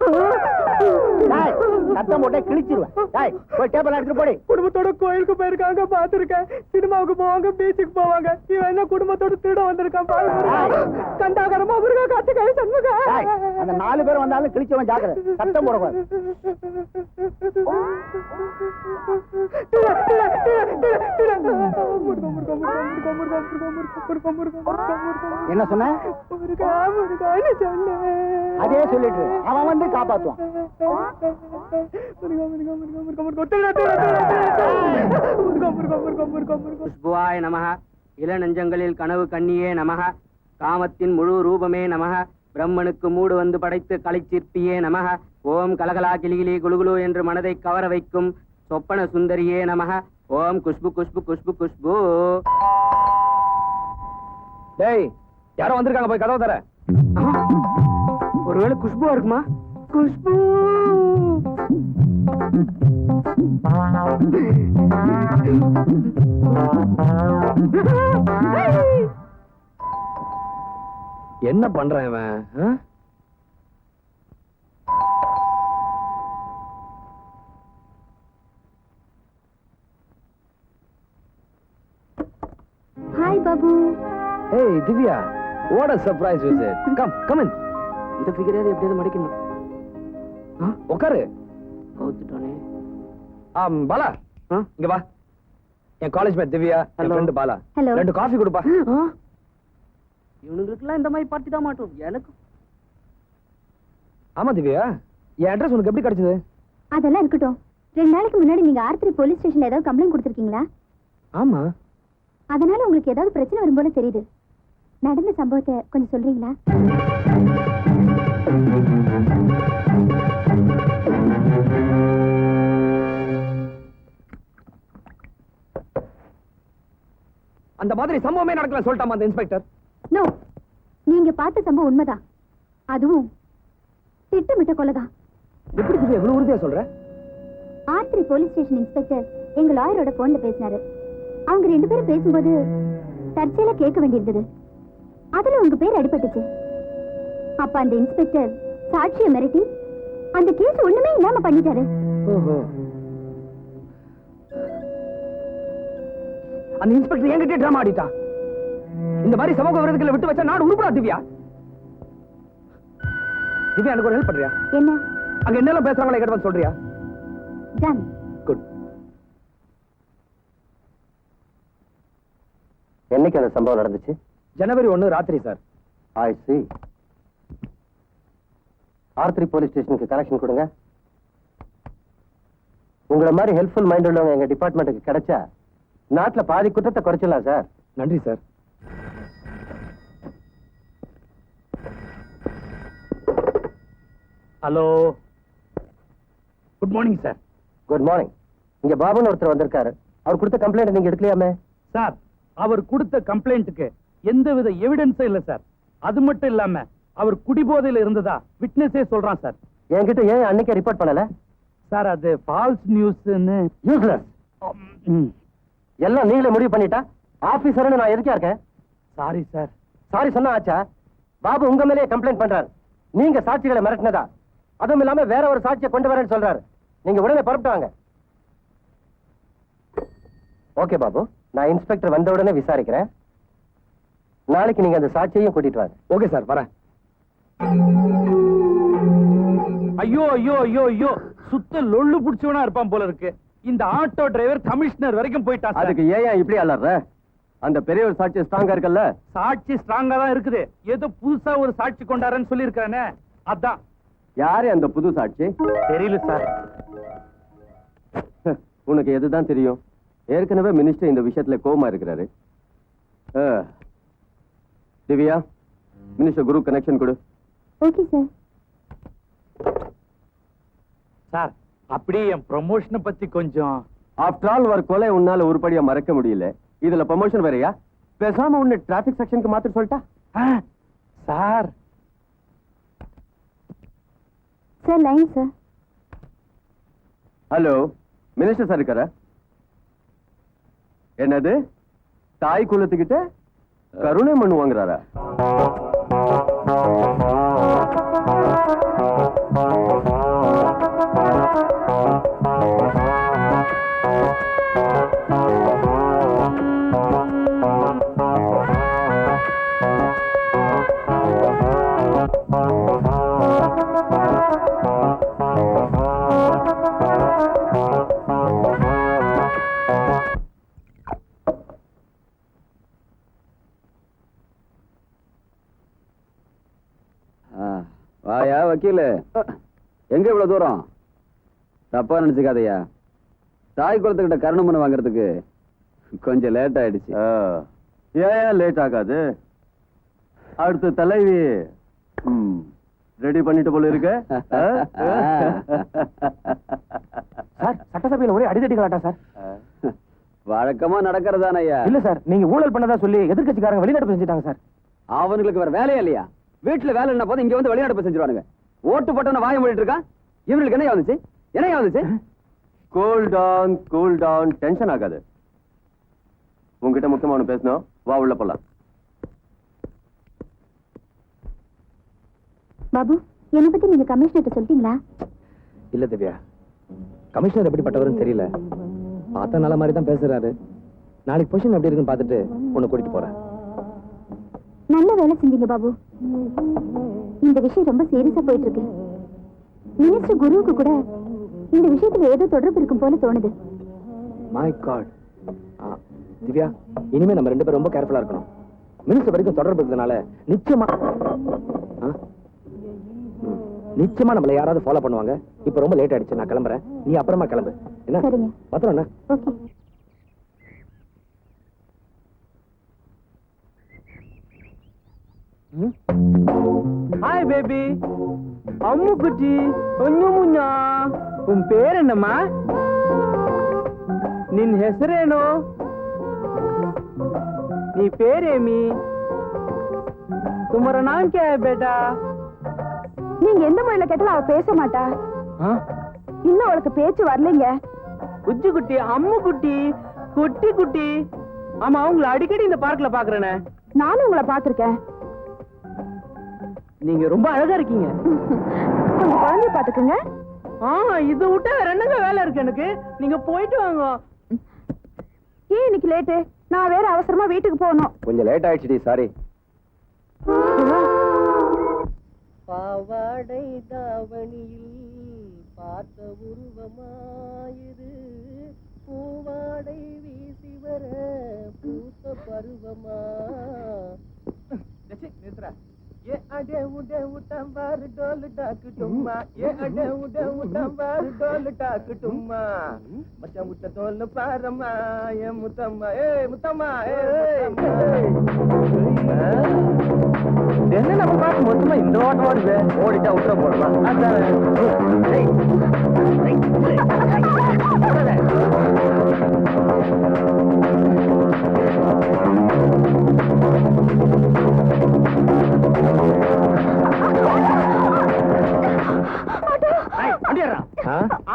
டேய், சத்தம் போட்டே கிழிச்சிருவேன். டேய், போய் டேபிள் எடுத்துட்டு போடி. குடும்பத்தோட கோயிலுக்கு போயிருக்காங்க, பாத்துருக்கேன். சினிமாவுக்கு போவாங்க, பீச்சுக்கு போவாங்க. இவன் என்ன குடும்பத்தோட திருட வந்திருக்கான் பாரு. கண்டாகரமா முருகா, காத்து கை சண்முகா. டேய், அந்த 4 பேர் வந்தாலும் கிழிச்சவன் ஜாக்கிரதை. சத்தம் போடக்கூடாது. என்ன சொன்ன? அதே சொல்லிட்டு அவன் வந்து காப்பாத்துவான். புஷ்புவாய நமஹ, இளநெஞ்சங்களில் கனவு கண்ணியே நமஹ, காமத்தின் முழு ரூபமே நமஹ, பிரம்மனுக்கு மூடு வந்து படைத்து கலைச்சிற்பியே நமஹ, ஓம் கலகலா கிளிகிளி குலுகுலு என்று மனதை கவர வைக்கும் சொப்பன சுந்தரியே நமஹ, ஓம் குஷ்பு குஷ்பு குஷ்பு குஷ்பு. டேய், யாரோ வந்திருக்காங்க, போய் கதவை தர. ஒருவேளை குஷ்புவா இருக்குமா? குஷ்பு. என்ன பண்றான் இவன்? ஹாய் பாபு. ஏய் Divya, what a surprise you said. Come in. இந்த ஃபிகரையாவது எப்படியாவது மடிக்கணும். உட்காரு. கவுத்துட்டானே. பாலா, இங்க வா. என் காலேஜ் மேட் திவ்யா, என் Hello. Friend Bala. Hello. 2 coffee கொடுப்பா. இவனுங்களுக்குலாம் இந்த மாதிரி பார்ட்டி தான் மாட்டோம் எனக்கு. ஆமா திவ்யா, என் அட்ரஸ் உனக்கு எப்படி கிடைச்சது? அதெல்லாம் இருக்கட்டும். 2 நாளைக்கு முன்னாடி நீங்க R3 போலீஸ் ஸ்டேஷன்ல ஏதாவது கம்ப்ளைண்ட் கொடுத்திருக்கீங்களா? ஆமா. அதனால உங்களுக்கு ஏதாவது பிரச்சனை வரும் போல தெரியுது. நடந்த சம்பவத்தை கொஞ்சம் சொல்றீங்களா? அந்த மாதிரி சம்பவமே நடக்கல சொல்லிட்டாமா அந்த இன்ஸ்பெக்டர். நோ, நீங்க பார்த்த சம்பவம் உண்மைதான். அதுவும் திட்டமிட்ட கொலைதான். எப்படி திவ்யா இவ்வளவு உறுதியா சொல்ற? R3 போலீஸ் ஸ்டேஷன் இன்ஸ்பெக்டர் எங்க லாயரோட போன்ல பேசினாரு. அவங்க 2 பேரும் பேசும்போது தற்செயலா கேட்க வேண்டியிருந்தது. அதுல உங்க பேர் அடிபட்டுச்சு. அப்ப அந்த இன்ஸ்பெக்டர் சாட்சியை மிரட்டி அந்த கேஸ் ஒண்ணுமே இல்லாம பண்ணிட்டாரு. ஓஹோ. அந்த இன்ஸ்பெக்டர் என்கிட்ட டிராமா ஆடிட்டான். இந்த மாதிரி சமூக விரோதிகளை விட்டு வச்சா நாடு உருப்படா திவ்யா. திவ்யா எனக்கு ஒரு ஹெல்ப் பண்றியா? என்ன? அங்க என்னெல்லாம் பேசுறாங்களா என்கிட்ட வந்து சொல்றியா? டன். குட். என்னைக்கு அந்த சம்பவம் நடந்துச்சு? ஜனவரி 1 ராத்திரி சார். ஐ சி. R3 போலீஸ் ஸ்டேஷனுக்கு கனெக்ஷன் கொடுங்க. உங்களை மாதிரி ஹெல்ப்ஃபுல் மைண்ட் உள்ளவங்க எங்க டிபார்ட்மெண்ட்டுக்கு கிடைச்சா நாட்டுல பாதி குற்றத்தை குறைச்சிடலாம் சார். நன்றி sir. Hello, good morning sir. Good morning. இங்க பாபுன்னு ஒருத்தர் வந்திருக்காரு. அவர் கொடுத்த கம்ப்ளைண்ட் நீங்க எடுக்கலையாமே? சார், அவர் கொடுத்த கம்ப்ளைண்ட்டுக்கு எந்தவித எவிடன்ஸும் இல்ல சார். அது மட்டும் இல்லாம அவர் குடிபோதையில இருந்ததா விட்னஸே சொல்றான் சார். என்கிட்ட ஏன் அன்னைக்கே ரிப்போர்ட் பண்ணல? சார், அது ஃபால்ஸ் நியூஸ்னு. யூஸ்லெஸ். எல்லாம் நீங்களே முடிவு பண்ணிட்டா ஆபீசர்னு நான் எதுக்கா இருக்கேன்? Sorry sir. சாரி சொன்னா ஆச்சா? பாபு உங்க மேலேயே கம்ப்ளைண்ட் பண்றாரு. நீங்க சாட்சிகளை மிரட்டினதா, அதுவும் இல்லாம வேற ஒரு சாட்சியை கொண்டு வரேன்னு சொல்றாரு. நீங்க உடனே புறப்பட்டு வாங்க. ஓகே பாபு, நான் இன்ஸ்பெக்டர் வந்த உடனே விசாரிக்கிறேன். நாளைக்கு நீங்க அந்த சாட்சியையும் கூட்டிட்டு வாங்க. ஓகே சார், வரேன். ஐயோ ஐயோ ஐயோ ஐயோ, சுத்த லொள்ளு புடிச்சவனா இருப்பான் போல இருக்கு. இந்த ஆட்டோ டிரைவர் கமிஷனர் வரைக்கும் போயிட்டான் சார். அதுக்கு ஏன் இப்படி அலற? அந்த பெரிய ஒரு சாட்சி ஸ்ட்ராங்கா இருக்குல்ல? சாட்சி ஸ்ட்ராங்கா தான் இருக்குது. ஏதோ புதுசா ஒரு சாட்சி கொண்டாரன்னு சொல்லி இருக்கானே, அதான். யாரு அந்த புது சாட்சி? தெரியல சார். உனக்கு எதுதான் தெரியும்? ஏற்கனவே மினிஸ்டர் இந்த விஷயத்துல கோவமா இருக்கிறாரு. திவ்யா, மினிஸ்டர் குரு கனெக்ஷன் கொடு. Okay sir. சார், அப்படியே என் ப்ரமோஷனை பத்தி கொஞ்சம். ஆஃப்டர் ஆல் ஒரு கொலை உன்னால உருப்படியா மறக்க முடியல. இதுல ப்ரமோஷன் வேறயா? பேசாம உன்னை டிராபிக் செக்ஷனுக்கு மாத்த சொல்லிட்டா? Sir sir, line sir. Hello, minister sir இருக்காரா? என்னது, தாய் குலத்துக்கிட்ட கருணை மண்ணு வாங்குறாரா? வாயா வக்கீல, எங்க இவ்வளவு தூரம்? தப்பா நினைச்சுக்காதையா, தாய் குளத்துக்கிட்ட கருணை மனு வாங்குறதுக்கு கொஞ்சம் லேட் ஆயிடுச்சு. ஏன் லேட் ஆகாது? அடுத்த தலைவி ரெடி பண்ணிட்டு போல இருக்க. சார், சட்டசபையில ஒரே அடிதடி கலாட்டா சார். வழக்கமா நடக்கிறதானய்யா? இல்ல சார், நீங்க ஊழல் பண்ணதா சொல்லி எதிர்க்கட்சிக்காரங்க வெளிநடப்பு செஞ்சுட்டாங்க சார். அவனுங்களுக்கு வேற வேலையா இல்லையா? வீட்டுல வேலை என்ன போது இங்க வந்து வெளிநடப்பு செஞ்சிருவானுங்க. ஓட்டு போட்டவன வாய மூடிட்டு இருக்கான். இவங்களுக்கு என்ன வந்துச்சு? என்ன வந்துச்சு? Cool down, cool down, tension ஆகாது. உங்ககிட்ட முக்கியமான பேசணும், வா உள்ள போலாம். பாபு, என்னை பத்தி நீங்க கமிஷனர்ட்ட சொல்லிட்டீங்களா? இல்ல திவ்யா, கமிஷனர் எப்படிப்பட்டவருன்னு தெரியல. பார்த்தா நல்ல மாதிரி தான் பேசுறாரு. நாளைக்கு பொசிஷன் எப்படி இருக்குன்னு பார்த்துட்டு உன்னை கூட்டிட்டு போறேன். நல்ல வேலை செஞ்சீங்க பாபு. இந்த விஷயம் ரொம்ப சீரியஸா போயிட்டு இருக்கு. மினிஸ்டர் குருவுக்கு கூட இந்த விஷயத்துல ஏதோ தொடர்பு இருக்கும் போல தோணுது. மை காட், திவ்யா, இனிமே நம்ம 2 பேரும் ரொம்ப கேர்ஃபுல்லா இருக்கணும். மினிஸ்டர் வரைக்கும் தொடர்பு இருக்கிறதுனால நிச்சயமா நம்மள யாராவது ஃபாலோ பண்ணுவாங்க. இப்ப ரொம்ப லேட் ஆயிடுச்சு, நான் கிளம்புறேன். நீ அப்புறமா கிளம்பு. என்ன? சரிங்க. பத்திரம் என்ன? ஓகே. ஹாய் பேபி, அம்மு குட்டி, முஞ்சா. உன் பேர் என்னம்மா? ನಿನ್ ಹೆಸರೇನು? ನೀ பேரேமி? तुम्हारा नाम क्या है बेटा? நீங்க எந்த மொழியில கேட்டாலும் அவ பேச மாட்டா. இன்னும் அவளுக்கு பேச்சு வரலைங்க. உஜ்ஜு குட்டி, அம்மு குட்டி, குட்டி குட்டி. ஆமா, உங்களை அடிக்கடி இந்த பார்க்ல பாக்குறேனே. நானும் உங்களை பாத்திருக்கேன். நீங்க ரொம்ப அழகா இருக்கீங்க. கொஞ்சம் குழந்தைய பாத்துக்குங்க. இது விட்டா வேற என்னங்க வேலை இருக்கு எனக்கு? நீங்க போயிட்டு வாங்க. ஏன் இன்னைக்கு லேட்டு? நான் வேற அவசரமா வீட்டுக்கு போகணும். கொஞ்சம் லேட் ஆயிடுச்சுடி, சாரி. பாவாடை தாவணியில் பார்த்த உருவமாயிரு, பூவாடை வீசி வர பூத்த பருவமா. ये अडे उडे उटंबार डोल डाक टुम्मा, ये अडे उडे उटंबार डोल डाक टुम्मा, मचा मुट्टा डोल पारमा, ये मुतम्मा, ए मुतम्मा, ए என்ன நம்ம பாட்டு மொத்தமா இந்த ஓட்டம் ஓடுது. ஓடிட்டா உத்தர போடலாம்.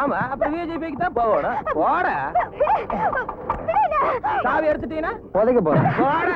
ஆமா, அப்புறம் விஜய்பிக்கு தான் போகணும். போட சாவி எடுத்துட்டீங்கன்னா புதைக்க போறேன். போட.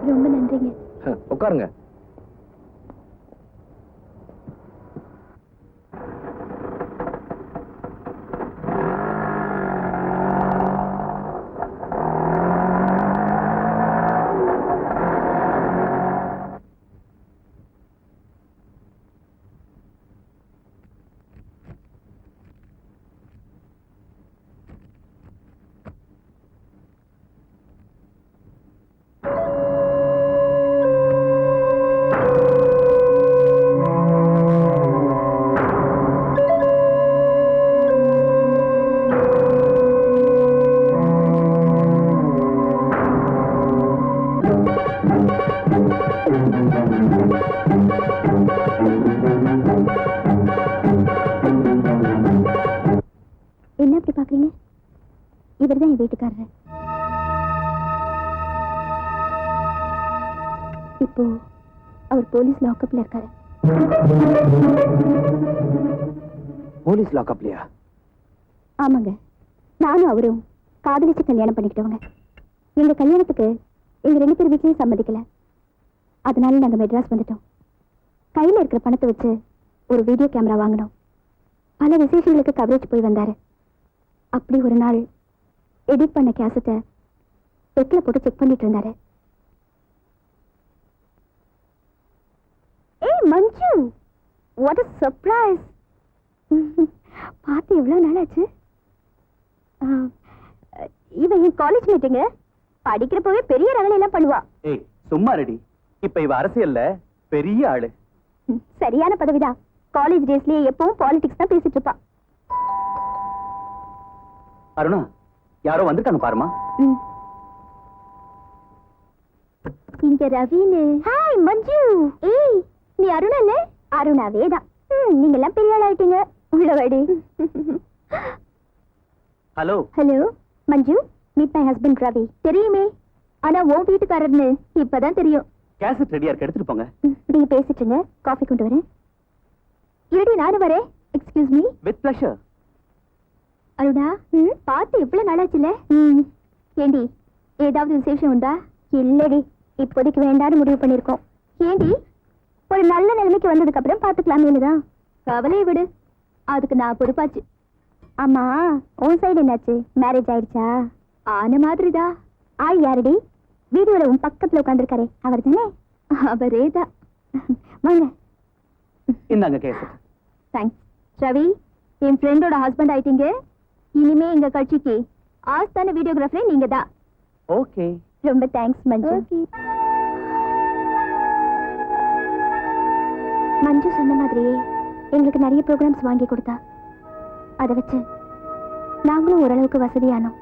ரொம்ப நன்றிங்க. உட்காருங்க. என்ன அப்படி பாக்குறீங்க? இவர்தான் என் வீட்டுக்காரர். இப்போ அவர் போலீஸ் லாக்அப்ல இருக்காரு. போலீஸ் லாக்அப்லயா? ஆமாங்க. நானும் அவரும் காதலிச்சு கல்யாணம் பண்ணிக்கிட்டவங்க. எங்க கல்யாணத்துக்கு எங்க 2 பேர் வீட்லயும் சம்மதிக்கல. அதனால நாங்க மெட்ராஸ் வந்துட்டோம். கையில இருக்கிற பணத்தை வச்சு ஒரு வீடியோ கேமரா வாங்கினோம். பல விசேஷங்களுக்கு கவரேஜ் போய் வந்தாரு. அப்படி ஒரு நாள் எடிட் பண்ண கேசட்டை பெட்ல போட்டு செக் பண்ணிட்டு இருந்தாரு. ஏய் மஞ்சு, வாட் a surprise. பார்த்து எவ்வளவு நாள் ஆச்சு. இவன் என் காலேஜ் மீட்டிங்க. படிக்கிறப்பவே பெரிய ரகலையெல்லாம் பண்ணுவா. ஏய் சும்மா ரெடி. இப்ப இவ அரசியல்ல பெரிய ஆளு. சரியான பதவிதான். காலேஜ் டேஸ்லயே எப்பவும் பாலிடிக்ஸ் தான் பேசிட்டு இருப்பா. அருணா, யாரோ வந்திருக்காங்க பாருமா. இங்க ரவின்னு. ஹாய் மஞ்சு. ஏய் நீ அருணா இல்ல? அருணாவே தான். நீங்க எல்லாம் பெரிய ஆள் ஆயிட்டீங்க. உள்ளவாடி. Hello. Hello Manju, meet my husband Ravi. தெரியுமே, ஆனா உன் வீட்டுக்காரர்னு இப்பதான் தெரியும். கேசட் ரெடியா இருக்கு, எடுத்துட்டு போங்க. நீங்க பேசிட்டுங்க, காஃபி கொண்டு வரேன். இருடி நானும் வரேன். Excuse me. With pleasure. Aruna, பார்த்து எவ்வளவு நாளாச்சுல? ஏண்டி ஏதாவது விசேஷம் உண்டா? இல்லடி, இப்போதைக்கு வேண்டாம்னு முடிவு பண்ணிருக்கோம். ஏண்டி, ஒரு நல்ல நிலைமைக்கு வந்ததுக்கு அப்புறம் பாத்துக்கலாமேனுதான். கவலையை விடு, அதுக்கு நான் பொறுப்பாச்சு. ஆமா, உன் சைடு என்னாச்சு? மேரேஜ் ஆயிடுச்சா? ஆன மாதிரிதான். ஆள் யாரடி? வீடியோல உன் பக்கத்துல உட்காந்துருக்காரே அவர் தானே? அவரே தான். வாங்க. இந்தாங்க கேசட். தேங்க்ஸ். ரவி, என் ஃப்ரெண்டோட ஹஸ்பண்ட் ஆயிட்டீங்க. இனிமே எங்க கட்சிக்கு ஆஸ்தான வீடியோகிராஃபரே நீங்க தான். ஓகே. ரொம்ப தேங்க்ஸ் மஞ்சு. மஞ்சு சொன்ன மாதிரியே எங்களுக்கு நிறைய ப்ரோக்ராம்ஸ் வாங்கி கொடுத்தா. அதை வச்சு நாங்களும் ஓரளவுக்கு வசதியானோம்.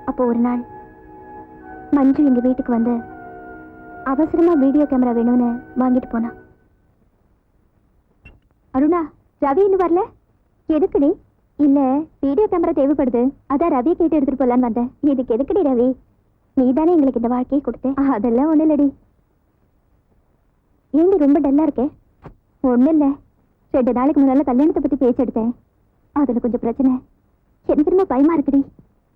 அப்போ ஒரு நாள் மஞ்சு எங்க வீட்டுக்கு வந்து அவசரமா வீடியோ கேமரா வேணும்னு வாங்கிட்டு போனா. அருணா, ரவி இன்னும் வரல? எதுக்குடி? இல்ல, வீடியோ கேமரா தேவைப்படுது, அதான் ரவியை கேட்டு எடுத்துட்டு போலான்னு வந்தேன். இதுக்கு எதுக்குடி ரவி? நீ தானே எங்களுக்கு இந்த வாழ்க்கையை கொடுத்தேன். அதெல்லாம் ஒண்ணு இல்லடி. ஏண்டி ரொம்ப டல்லா இருக்கே? ஒண்ணு இல்ல, 2 நாளைக்கு முன்னால கல்யாணத்தை பத்தி பேச்சு எடுத்தேன். அதுல கொஞ்சம் பிரச்சனை. எனக்கு திரும்ப பயமா இருக்குடி.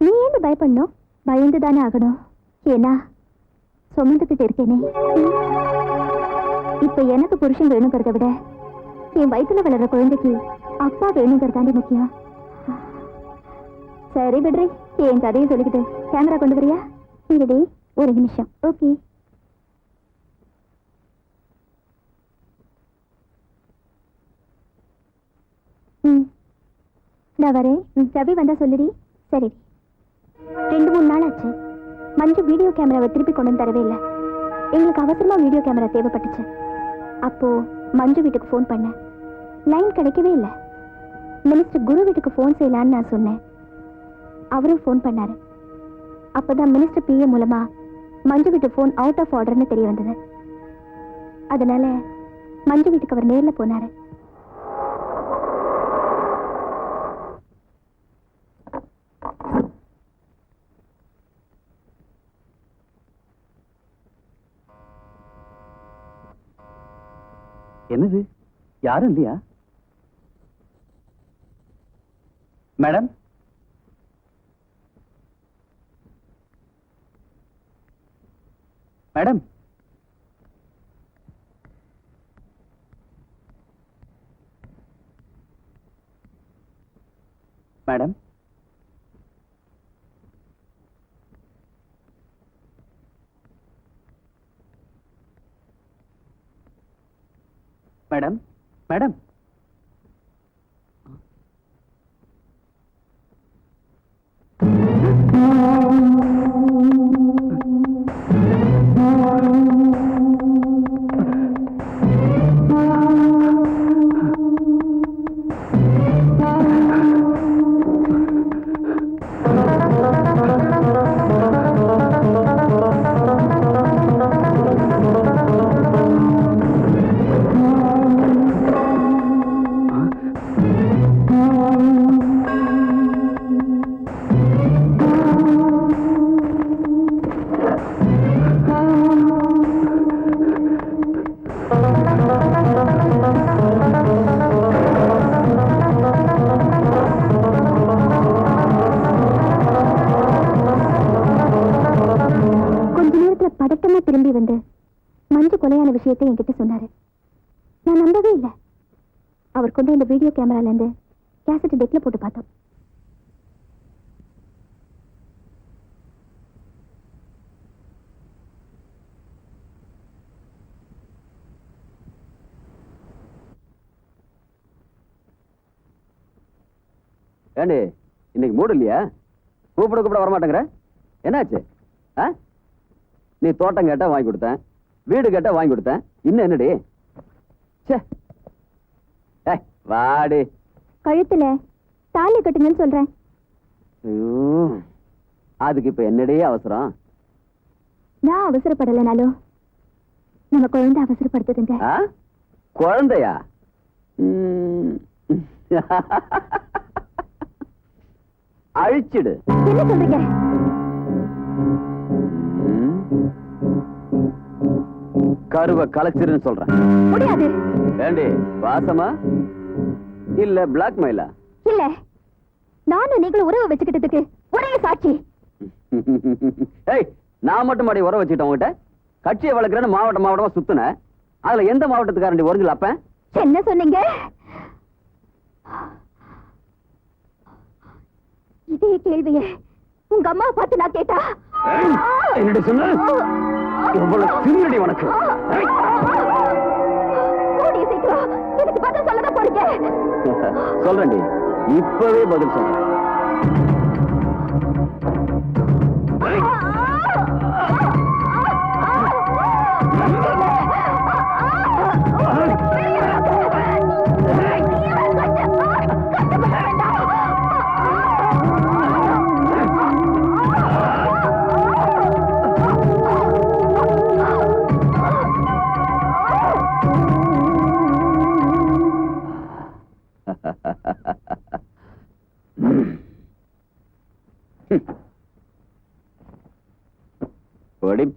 நீ ஏன் பயப்படணும்? பயந்து தானே ஆகணும். ஏன்னா சுமந்துக்கிட்டு இருக்கேனே. இப்ப எனக்கு புருஷன் வேணுங்கிறத விட என் வயிற்றுல வளர்ற குழந்தைக்கு அப்பா வேணுங்கிறதாண்டி முக்கியம். சரி விடுறி, என் கதையை சொல்லிக்கிட்டு கேமரா கொண்டு வரியா? இருடி, ஒரு நிமிஷம். ஓகே. நான் வரேன். ரவி வந்தா சொல்லுடி. சரி. 2-3 நாள் ஆச்சு. மஞ்சு வீடியோ கேமராவை திருப்பி கொண்டு வந்து தரவே இல்லை. எங்களுக்கு அவசரமா வீடியோ கேமரா தேவைப்பட்டுச்சு. அப்போ மஞ்சு வீட்டுக்கு ஃபோன் பண்ணேன். லைன் கிடைக்கவே இல்லை. மினிஸ்டர் குரு வீட்டுக்கு ஃபோன் செய்யலான்னு நான் சொன்னேன். அவரும் ஃபோன் பண்ணாரு. அப்பதான் மினிஸ்டர் பிஏ மூலமா மஞ்சு வீட்டு ஃபோன் அவுட் ஆஃப் ஆர்டர்னு தெரிய வந்தது. அதனால மஞ்சு வீட்டுக்கு அவர் நேர்ல போனாரு. என்னது, யாரும் இல்லையா? Madam, madam, madam, madam, madam, உடனே திரும்பி வந்து மஞ்சு கொலையான விஷயத்தை என்கிட்ட சொன்னாரு. நான் நம்பவே இல்லை. அவர் கொண்டு வந்த வீடியோ கேமரால இருந்து கேசட் டெக்ல போட்டு பார்த்தோம். ஏண்டி இன்னைக்கு மூடு இல்லையா? கூப்பிட வரமாட்டேங்கிற, என்னாச்சு? நீ தோட்டம் கேட்டா வாங்கி கொடுத்தேன், வீடு கேட்டா வாங்கி கொடுத்தேன், இன்னும் என்னடி? வாடி. கழுத்துல தாலி கட்டுங்கன்னு சொல்றேன். அதுக்கு இப்ப என்னடி அவசரம்? நான் அவசரப்படலைனாலும் நம்ம குழந்தை அவசரப்படுத்துதுங்க. குழந்தையா? அழிச்சிடு. என்ன சொல்றீங்க? கருவை கலைச்சிருன்னு சொல்றேன். முடியாது. ஏண்டி வாசமா இல்ல பிளாக்மெயிலா? இல்ல, நானும் நீங்களும் உறவு வச்சுக்கிட்டதுக்கு ஒரே சாட்சி. ஏய், நான் மட்டும் மாடி உறவு வச்சுக்கிட்டேன் உங்ககிட்ட. கட்சியை வளர்க்கிறேன்னு மாவட்டமா சுத்துன. அதுல எந்த மாவட்டத்துக்காரண்டி ஒரிஞ்சல் அப்ப? என்ன சொன்னீங்க? இதே கேள்வியே உங்க அம்மா பார்த்து நான் கேட்டா என்னடி சொன்ன? எவ்வளவு திருநடி உனக்கு. கூடிய சீக்கிரம் எனக்கு பதில் சொல்லதான் போறீங்க. சொல்றேன்டி, இப்பவே பதில் சொல்றேன்.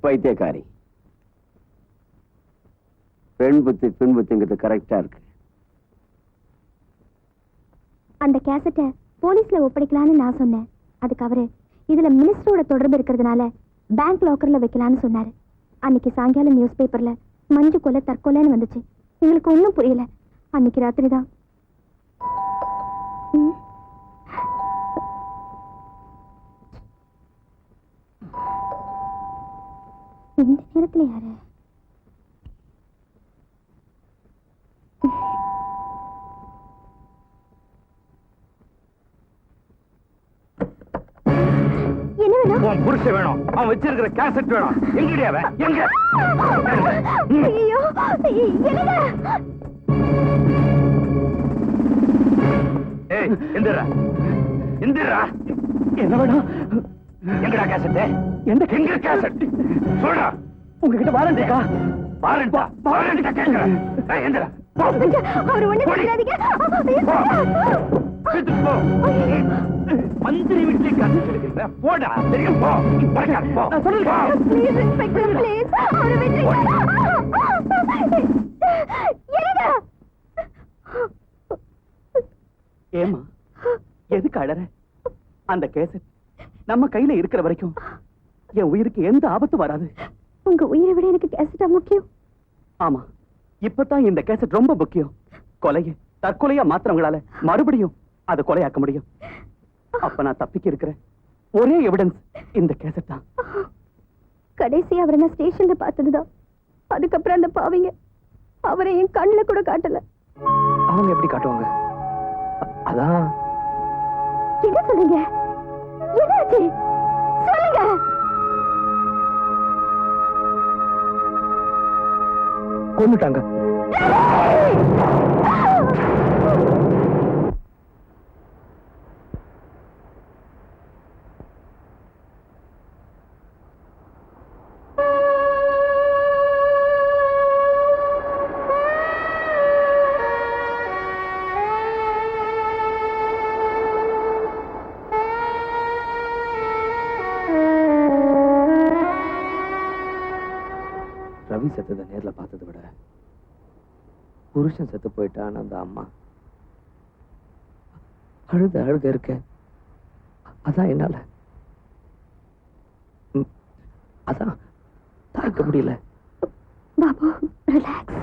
பைத்தியக்காரி. பெண் புத்தி பெண் புத்திங்கிறது கரெக்டா இருக்கு. அந்த கேசட்டை போலீஸ்ல ஒப்படைக்கலான்னு நான் சொன்னேன். அதுக்கு அவரு இதுல மினிஸ்டரோட தொடர்பு இருக்கிறதுனால பேங்க் லாக்கர்ல வைக்கலான்னு சொன்னாரு. அன்னைக்கு சாயங்காலம் நியூஸ் பேப்பர்ல மஞ்சு கொலை தற்கொலைன்னு வந்துச்சு. எங்களுக்கு ஒன்னும் புரியல. அன்னைக்கு ராத்திரி தான் இந்த நேரத்துல யாரு? என்ன வேணும்? உன் புருஷன் வேணும். அவன் வச்சிருக்கிற கேசட் வேணும். எங்கடி அவன்? எங்க? ஐயோ, என்னங்க? ஏய், எந்திரா. எந்திரா. என்ன வேணும்? எங்கடா கேசட்? எங்க கேசட்? சொல்றா. உங்ககிட்ட வாரண்ட் இருக்கா? வாரண்டா? வாரண்ட் கேக்குறேன். ஏய், எந்திரா. அவர் ஒண்ணு சொல்லாதீங்க. போ. மந்திரி வீட்டுல கேசட் எடுக்கிறீங்க. போடா. தெரியும் போ. போ. Please inspector, please. அவரை விட்டுருங்க. என்னங்க? ஏமா எதுக்கு அழற? அந்த கேசட் நம்ம கையில இருக்கிற வரைக்கும் என் உயிருக்கு எந்த ஆபத்து வராது. உங்க உயிரை விட எனக்கு கேசட்டா முக்கியம். ஆமா, இப்பதான் இந்த கேசட் ரொம்ப முக்கியம். கொலையை தற்கொலையா மாத்திரங்களால மறுபடியும் அதை கொலையாக்க முடியும். அப்ப நான் தப்பிக்க இருக்கிற ஒரே எவிடன்ஸ் இந்த கேசட் தான். கடைசி அவரை நான் ஸ்டேஷன்ல பார்த்ததுதான். அதுக்கப்புறம் அந்த பாவிங்க அவரை என் கண்ணுல கூட காட்டல. அவங்க எப்படி காட்டுவாங்க? அதான். என்ன சொல்றீங்க? என்னாச்சு? சொல்லுங்க. கொன்னுட்டாங்க. ரவி செத்ததை நேர்ல பார்த்ததை விட புருஷன் செத்து போயிட்டான் அந்த அம்மா அழுக இருக்க. அதான் என்னால அதான் பார்க்க முடியல. பாபு, ரிலாக்ஸ்.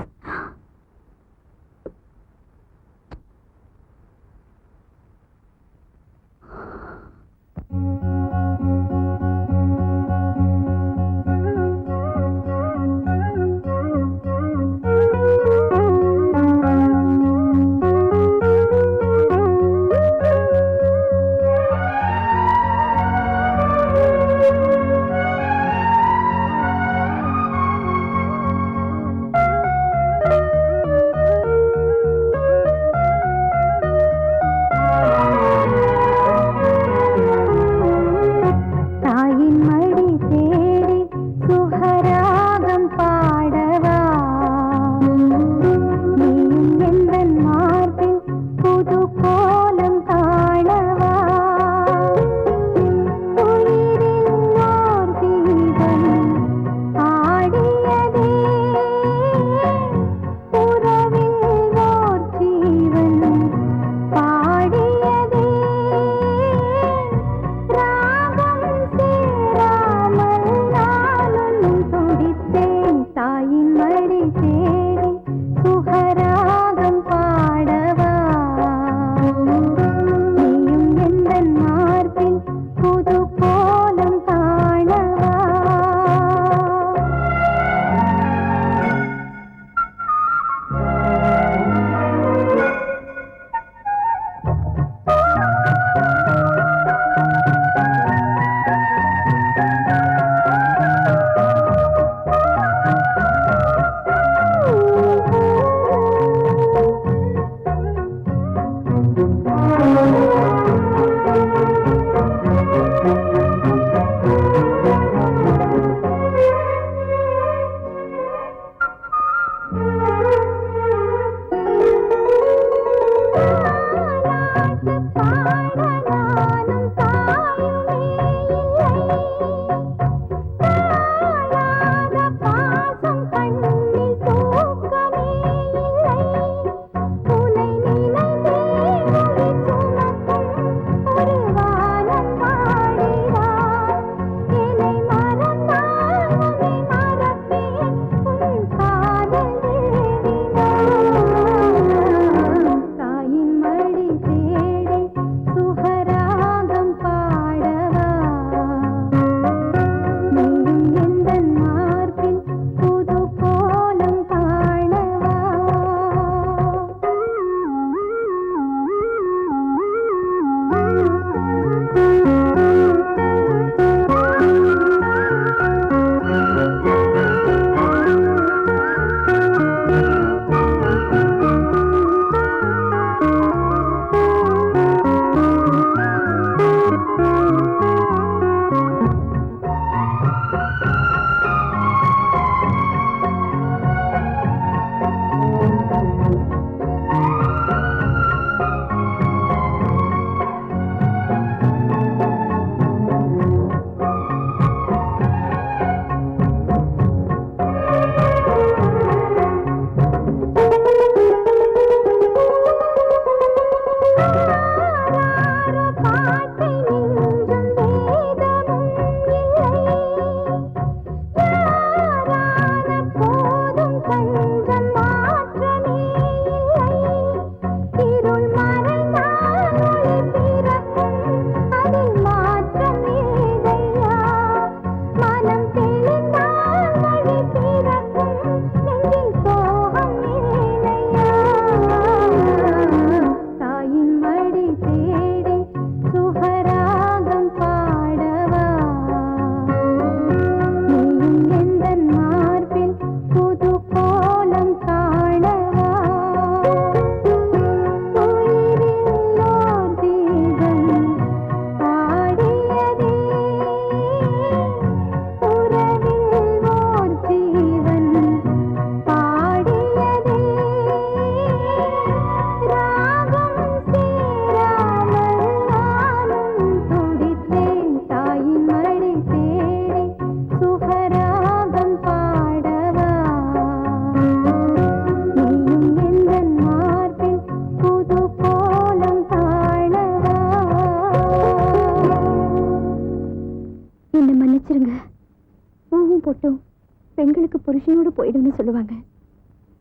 பெண்களுக்கு புருஷனோடு போயிடும்னு சொல்லுவாங்க.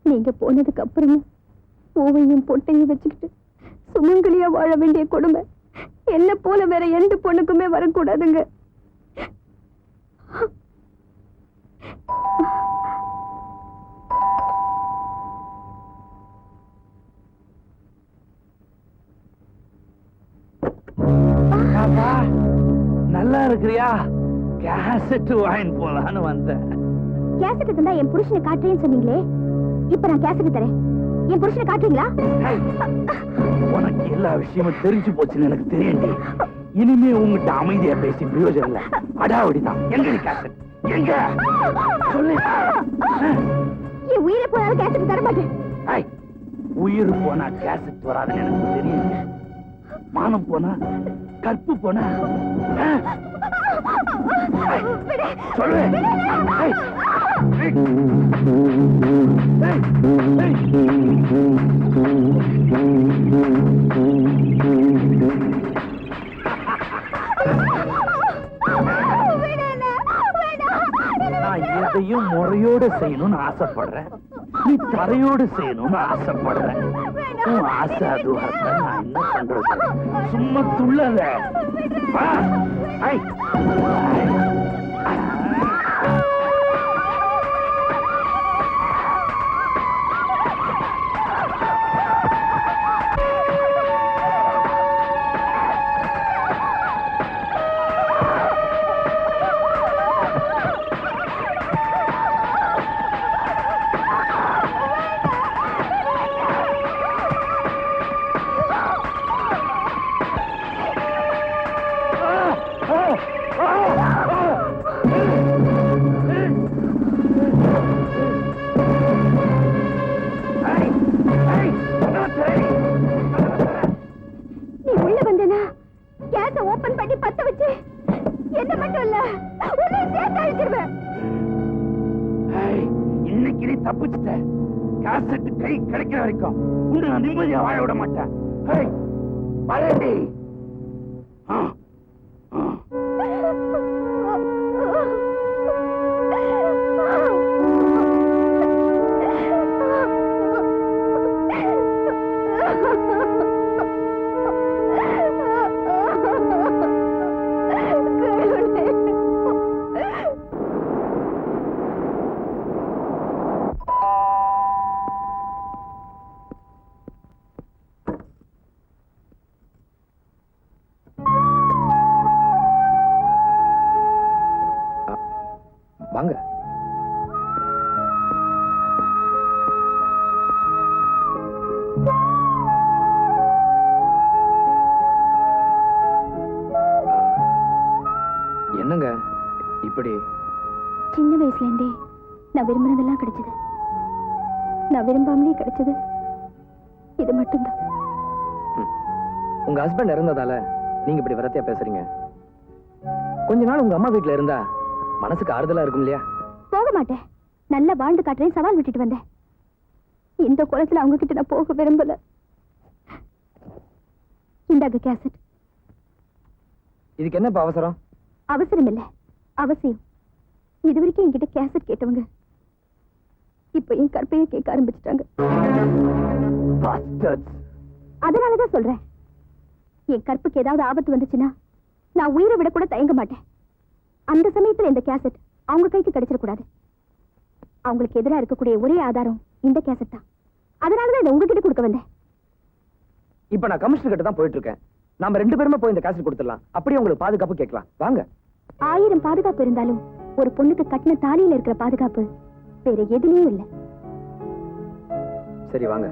நீங்க போனதுக்கு அப்புறமும் பூவையும் பொட்டையும் வச்சுக்கிட்டு சுமங்கலியா வாழ வேண்டிய கொடுமை என்ன போல வேற எந்த பொண்ணுக்குமே வரக்கூடாதுங்க. நல்லா இருக்கிறியா? கேசட் வாங்கி போலான்னு வந்தேன். கேசட் தந்தா என் புருஷனை காட்டுறேன்னு சொன்னீங்களே, இப்ப நான் கேசட் தரேன். என் புருஷனை காட்டுறீங்களா? உனக்கு எல்லா விஷயமும் தெரிஞ்சு போச்சுன்னு எனக்கு தெரியும். இனிமே உங்ககிட்ட அமைதியா பேசி பிரயோஜனம் இல்ல. அடாவடிதான். எங்க கேசட் எங்க சொல்லு. என் உயிரை போனாலும் கேசட் தர மாட்டேன். உயிர் போனா கேசட் வராதுன்னு எனக்கு தெரியும். மானம் போனா கற்பு போனா சொல்லு. நான் எதையும் முறையோடு செய்யணும்னு ஆசைப்படுறேன். நீ தரையோடு செய்யணும்னு ஆசைப்படுறேன். உன் ஆசை அது நான் என்ன பண்றது? சும்மா துள்ளல. நீ உள்ள வந்தனா கேஸ ஓபன் பண்ணி பத்த வச்சு என்ன மட்டும் இல்ல உன்னை சேர்த்து அழிச்சிருவேன். இன்னைக்கு நீ தப்பிச்சிட்ட. கேசட் கை கிடைக்கிற வரைக்கும் உன்னை நான் நிம்மதியா வாழ விட மாட்டேன். பழனி வாங்க. என்னங்க இப்படி? சின்ன வயசுல இருந்தே நான் விரும்பினதெல்லாம் கிடைச்சது. நான் விரும்பாமலே கிடைச்சது இது மட்டும்தான். உங்க ஹஸ்பண்ட் இறந்ததால நீங்க இப்படி வரத்தையா பேசுறீங்க? கொஞ்ச நாள் உங்க அம்மா வீட்டுல இருந்தா மனசுக்கு ஆறுதலா இருக்கும் இல்லையா? போக மாட்டேன். நல்லா வாழ்ந்து காட்டுறேன். சவால் விட்டுட்டு வந்தேன். இந்த குளத்துல அவங்க கிட்ட நான் போக விரும்பல. இந்தாங்க கேசட். இதுக்கு என்ன இப்ப அவசரம்? அவசரம் இல்ல, அவசியம். இதுவரைக்கும் என்கிட்ட கேசட் கேட்டவங்க இப்ப என் கற்பையை கேட்க ஆரம்பிச்சுட்டாங்க. அதனாலதான் சொல்றேன், என் கற்புக்கு ஏதாவது ஆபத்து வந்துச்சுன்னா நான் உயிரை விட கூட தயங்க மாட்டேன். அந்த சமயத்துல இந்த கேசட் அவங்க கைக்கு கிடைச்சிடக்கூடாது. அவங்களுக்கு எதிராக இருக்கக்கூடிய ஒரே ஆதாரம் இந்த கேசட் தான். அதனாலதான் இதை உங்ககிட்ட கொடுக்க வந்தேன். இப்ப நான் கமிஷனர் கிட்ட தான் போயிட்டு இருக்கேன். நாம 2 பேருமே போய் இந்த கேசட் கொடுத்துடலாம். அப்படியே உங்களுக்கு பாதுகாப்பு கேட்கலாம். வாங்க. 1000 பாதுகாப்பு இருந்தாலும் ஒரு பொண்ணுக்கு கட்டின தாலியில இருக்கிற பாதுகாப்பு வேற எதுலயும் இல்ல. சரி வாங்க.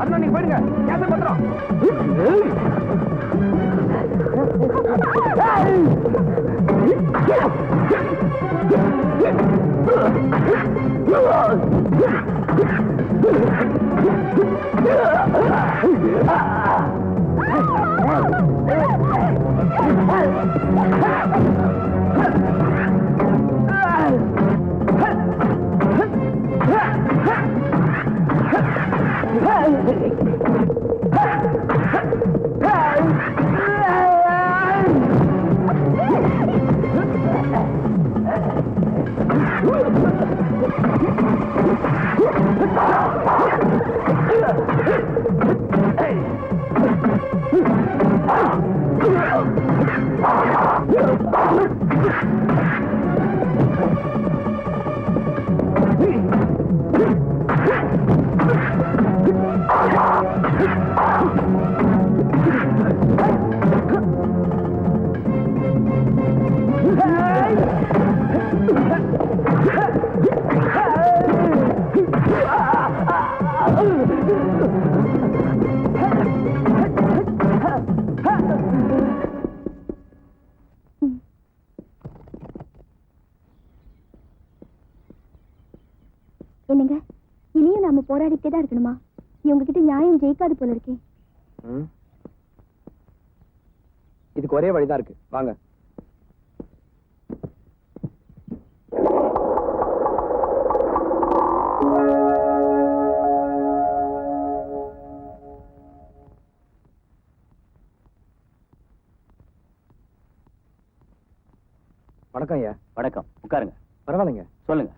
வரணும், நீங்க போயிடுங்க. கேச பத்திரம். என்னங்க, இனியும் நாம போராடிட்டே தான் இருக்கணுமா? இவங்க கிட்ட நியாயம் ஜெயிக்காது போல இருக்கே. இதுக்கு ஒரே வழிதான் இருக்கு, வாங்க. வணக்கம் ஐயா. வணக்கம், உட்காருங்க. பரவாயில்லைங்க, சொல்லுங்க.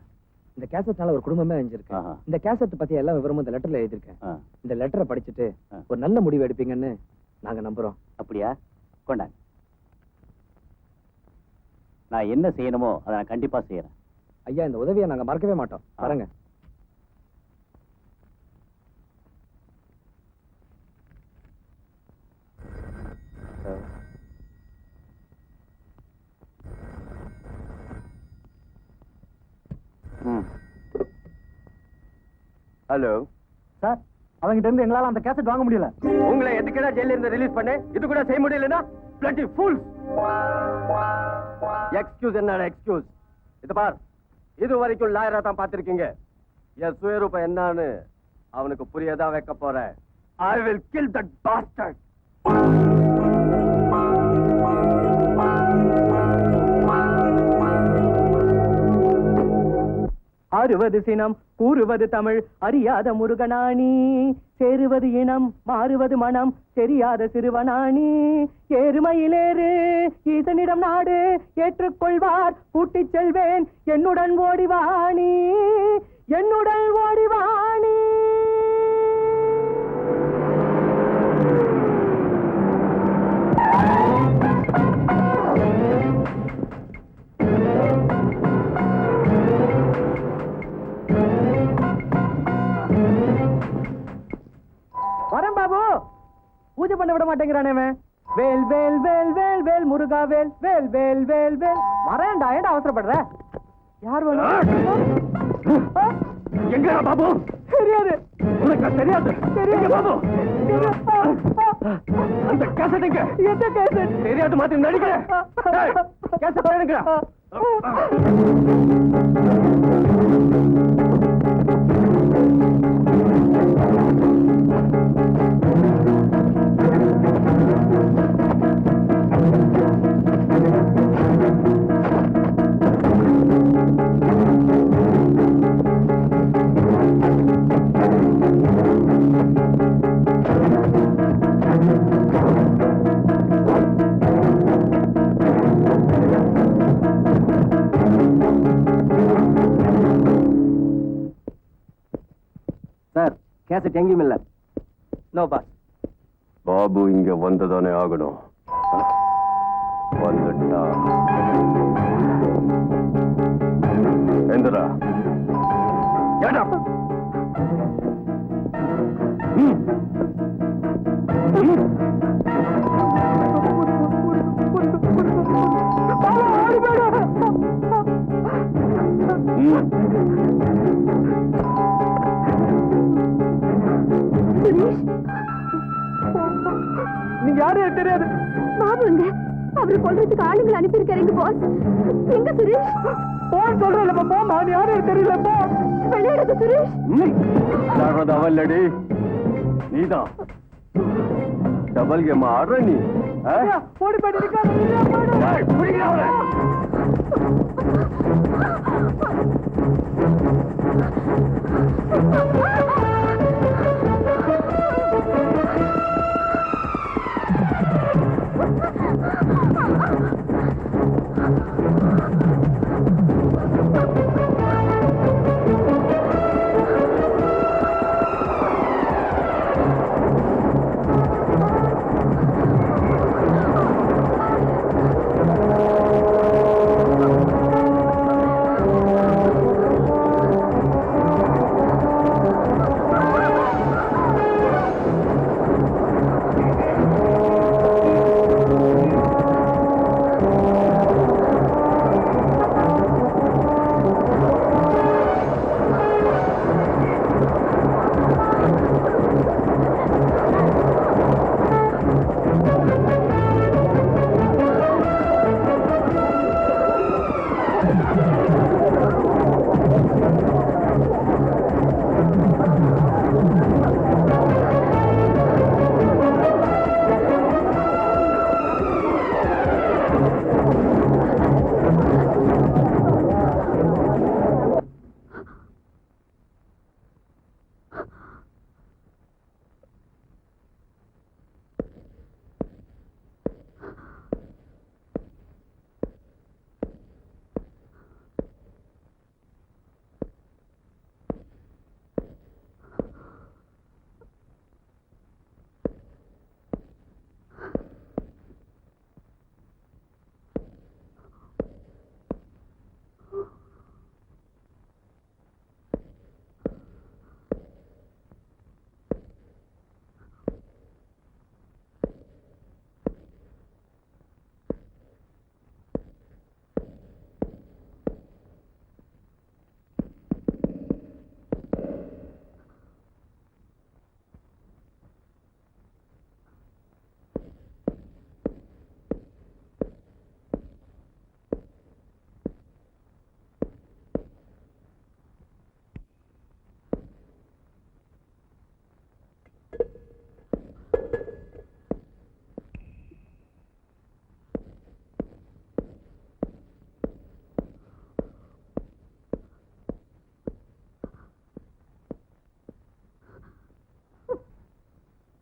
இந்த கேசட்னால ஒரு குடும்பமே அழிஞ்சிருக்கு. ஆஹா. இந்த கேசட் பத்தி எல்லா விவரமும் இந்த லெட்டர்ல எழுதியிருக்கேன். இந்த லெட்டரை படிச்சுட்டு ஒரு நல்ல முடிவு எடுப்பீங்கன்னு நாங்க நம்புறோம். அப்படியா? கொண்டாங்க. நான் என்ன செய்யணுமோ அதை நான் கண்டிப்பா செய்யறேன். ஐயா, இந்த உதவியை நாங்க மறக்கவே மாட்டோம். வரங்க. ஹலோ சார், அவங்கிட்ட இருந்து எங்களால அந்த கேசட் வாங்க முடியல. உங்களை எதுக்குடா ஜெயில இருந்து ரிலீஸ் பண்ணு? இது கூட செய்ய முடியலனா bloody fools. எக்ஸ்கியூஸ் என்னடா எக்ஸ்கியூஸ்? இது பார், இது வரைக்கும் லாயரா தான் பாத்திருக்கீங்க. என் சுயரூபம் என்னன்னு அவனுக்கு புரியதா வைக்க போறேன். I will kill that bastard. ஆறுவது சினம், கூறுவது தமிழ், அறியாத முருகனாணி. சேருவது இனம், மாறுவது மனம், தெரியாத சிறுவனாணி. ஏறுமையிலேறு ஈசனிடம் நாடு, ஏற்றுக்கொள்வார் கூட்டிச் செல்வேன். என்னுடன் ஓடிவாணி, என்னுடன் ஓடிவாணி. வரேன் பாபு. பூஜை பண்ண விட மாட்டேங்கிறானே. வேல் வேல் வேல் வேல் வேல் முருகா வேல் வேல் வேல் வேல் வேல். வரேன்டா, ஏன்டா அவசரப்படுற? யார் வேணும்? எங்க பாபு? தெரியாது. உனக்கு தெரியாது? தெரியாது பாபு. அந்த கேசட் எங்க? எந்த கேசட்? தெரியாது மாதிரி நடிக்கிறேன். கேசட் எடுக்கிறேன். சார், கேசட் எங்கேயும் இல்ல. No pass. பாபு இங்க வந்துதானே ஆகணும். வந்துட்டா எந்தரா ஏடா சுரேஷ் நீங்க யாரும் எனக்கு தெரியாது. பாபு எங்க? அவரு கொல்றதுக்கு ஆளுங்களை அனுப்பியிருக்காருங்க பாஸ். எங்க சுரேஷ்? போன் சொல்றேன்லப்பா, போமா. நீ யாரும் எனக்கு தெரியல. போ. விளையாடுது சுரேஷ். விளையாடுறது அவல்லடி, நீதான் டபுள் கேம் ஆடுற நீ. ஓடி போயிட்டு இருக்காரு.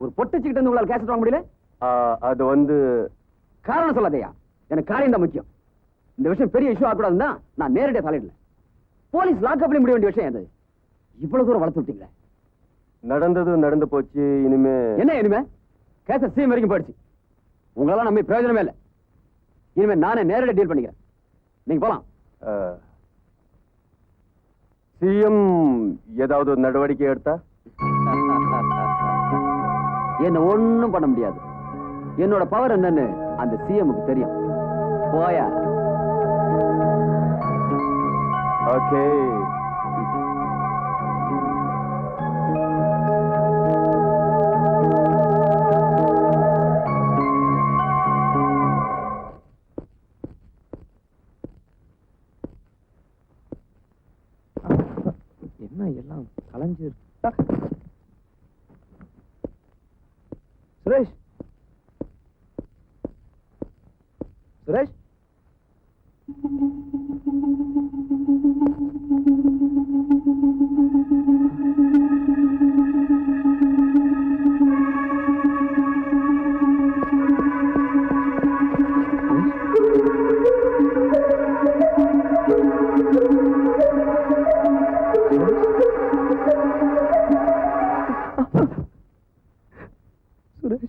ஒரு பொட்டச்சிக்கிட்ட இருந்து உங்களால் கேசட் வாங்க முடியல? அது வந்து காரணம் சொல்லாதையா, எனக்கு காரியம் தான் முக்கியம். இந்த விஷயம் பெரிய இஷ்யூ ஆகக்கூடாதுன்னு தான் நான் நேரடியாக தலையிடல. போலீஸ் லாக்அப்ல முடிய வேண்டிய விஷயம் அது. இவ்வளவு தூரம் வளர்த்து விட்டீங்களே. நடந்தது நடந்து போச்சு. இனிமே என்ன இனிமே? கேசட் சீம் வரைக்கும் போயிடுச்சு. உங்களெல்லாம் நம்பி பிரயோஜனமே இல்லை. இனிமே நானே நேரடியாக டீல் பண்ணிக்கிறேன். நீங்க போலாம். சிஎம் ஏதாவது ஒரு நடவடிக்கை எடுத்தா என்ன ஒண்ணும் பண்ண முடியாது. என்னோட பவர் என்னன்னு அந்த சிஎம்க்கு தெரியும். போயா. ஓகே. என்ன எல்லாம் கலைஞ்சு. சுரேஷ், சுரேஷ், சுரேஷ்,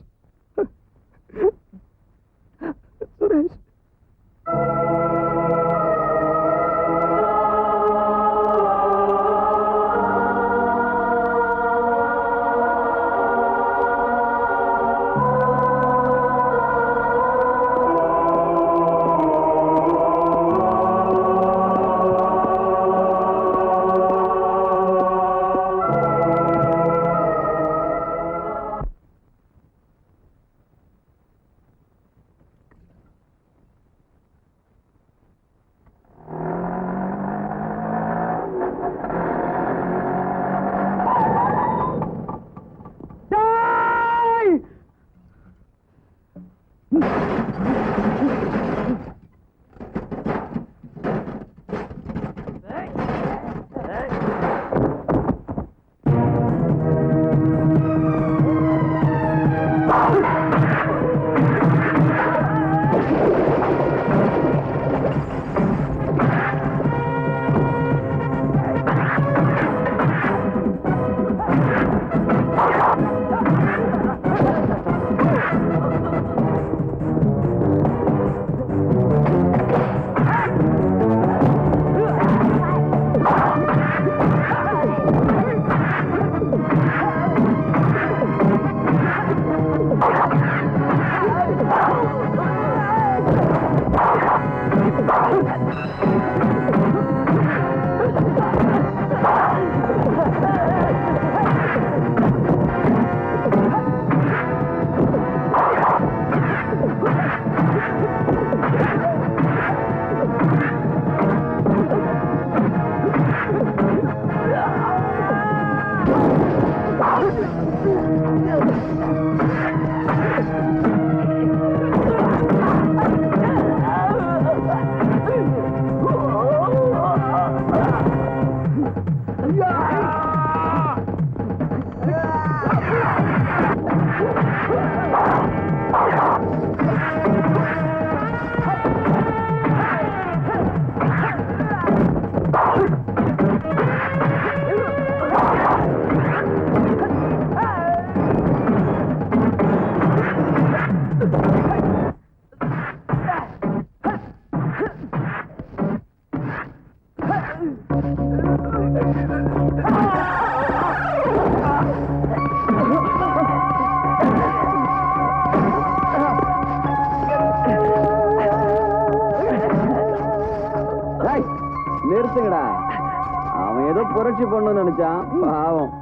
புரட்சி பண்ணணும்னு நினைச்சான், பாவம்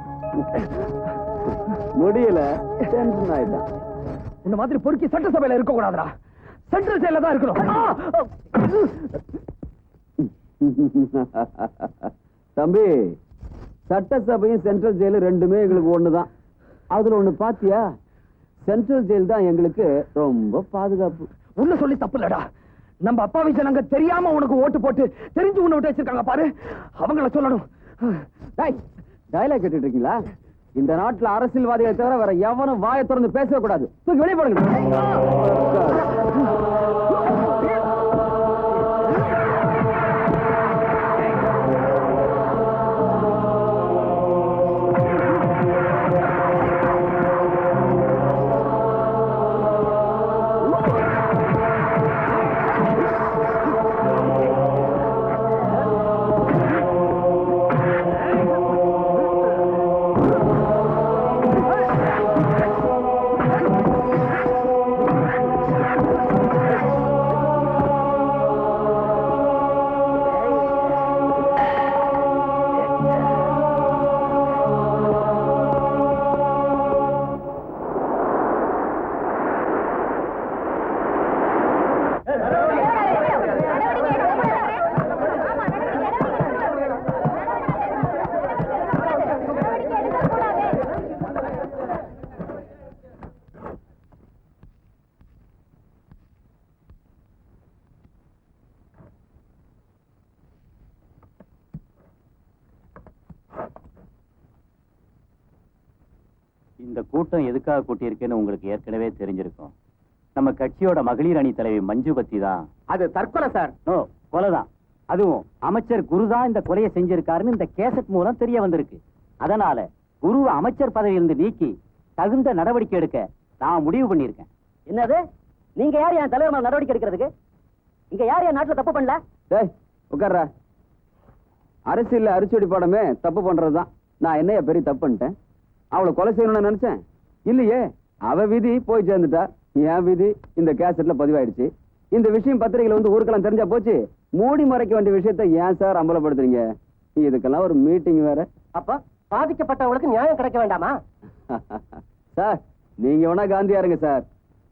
முடியல, டென்ஷன் ஆயிட்டான். இந்த மாதிரி பொறுக்கி சட்டசபையில இருக்க கூடாதுடா, சென்ட்ரல் ஜெயில தான் இருக்கணும். தம்பி, சட்டசபையும் சென்ட்ரல் ஜெயிலும் ரெண்டுமே எங்களுக்கு ஒண்ணுதான். அதுல ஒண்ணு பாத்தியா, சென்ட்ரல் ஜெயில் தான் எங்களுக்கு ரொம்ப பாதுகாப்பு. உன்ன சொல்லி தப்பு இல்லடா, நம்ம அப்பாவி ஜனங்க தெரியாம உனக்கு ஓட்டு போட்டு தெரிஞ்சு உன்னை விட்டு வச்சிருக்காங்க பாரு, அவங்கள சொல்லணும். டயலாக் கேட்டுட்டு இருக்கீங்களா? இந்த நாட்டுல அரசியல்வாதிகளை தவிர வேற எவனும் வாயை திறந்து பேசவே கூடாது. தூக்கி வெளியே போடுங்க. இந்த கூட்டம் எதுக்காக கூட்டியிருக்குன்னு உங்களுக்கு ஏற்கனவே தெரிஞ்சிருக்கும். நம்ம கட்சியோட மகளிர் அணி தலைவி மஞ்சு பத்தி தான். அது தற்கொலை சார். ஓ, கொலைதான். அதுவும் அமைச்சர் குரு தான் இந்த கொலையை செஞ்சிருக்காருன்னு இந்த கேசட் மூலம் தெரிய வந்திருக்கு. அதனால குருவை அமைச்சர் பதவியிலிருந்து நீக்கி தகுந்த நடவடிக்கை எடுக்க நான் முடிவு பண்ணியிருக்கேன். என்னது, நீங்க யார் என் தலைவர் மேல நடவடிக்கை எடுக்கிறதுக்கு? இங்க யார் என் நாட்டுல தப்பு பண்ணல? டேய் உட்கார்றா. அரசியல்ல அரிச்சொடி பாடமே தப்பு பண்றதுதான். நான் என்னைய பெரிய தப்பு பண்ணிட்டேன்? அவளை கொலை செய்யணும்னு நினைச்சேன்? இல்லையே, அவ விதி போய் சேர்ந்துட்டா. என் விதி இந்த கேசட்ல பதிவாயிடுச்சு. இந்த விஷயம் பத்திரிகையில வந்து ஊருக்கெல்லாம் தெரிஞ்சா போச்சு. மூடி மறைக்க வேண்டிய விஷயத்தை ஏன் சார் அம்பலப்படுத்துறீங்க? இதுக்கெல்லாம் ஒரு மீட்டிங் வேற. அப்ப பாதிக்கப்பட்டவங்களுக்கு நியாயம் கிடைக்க வேண்டாமா? சார், நீங்க வேணா காந்தியா இருங்க சார்.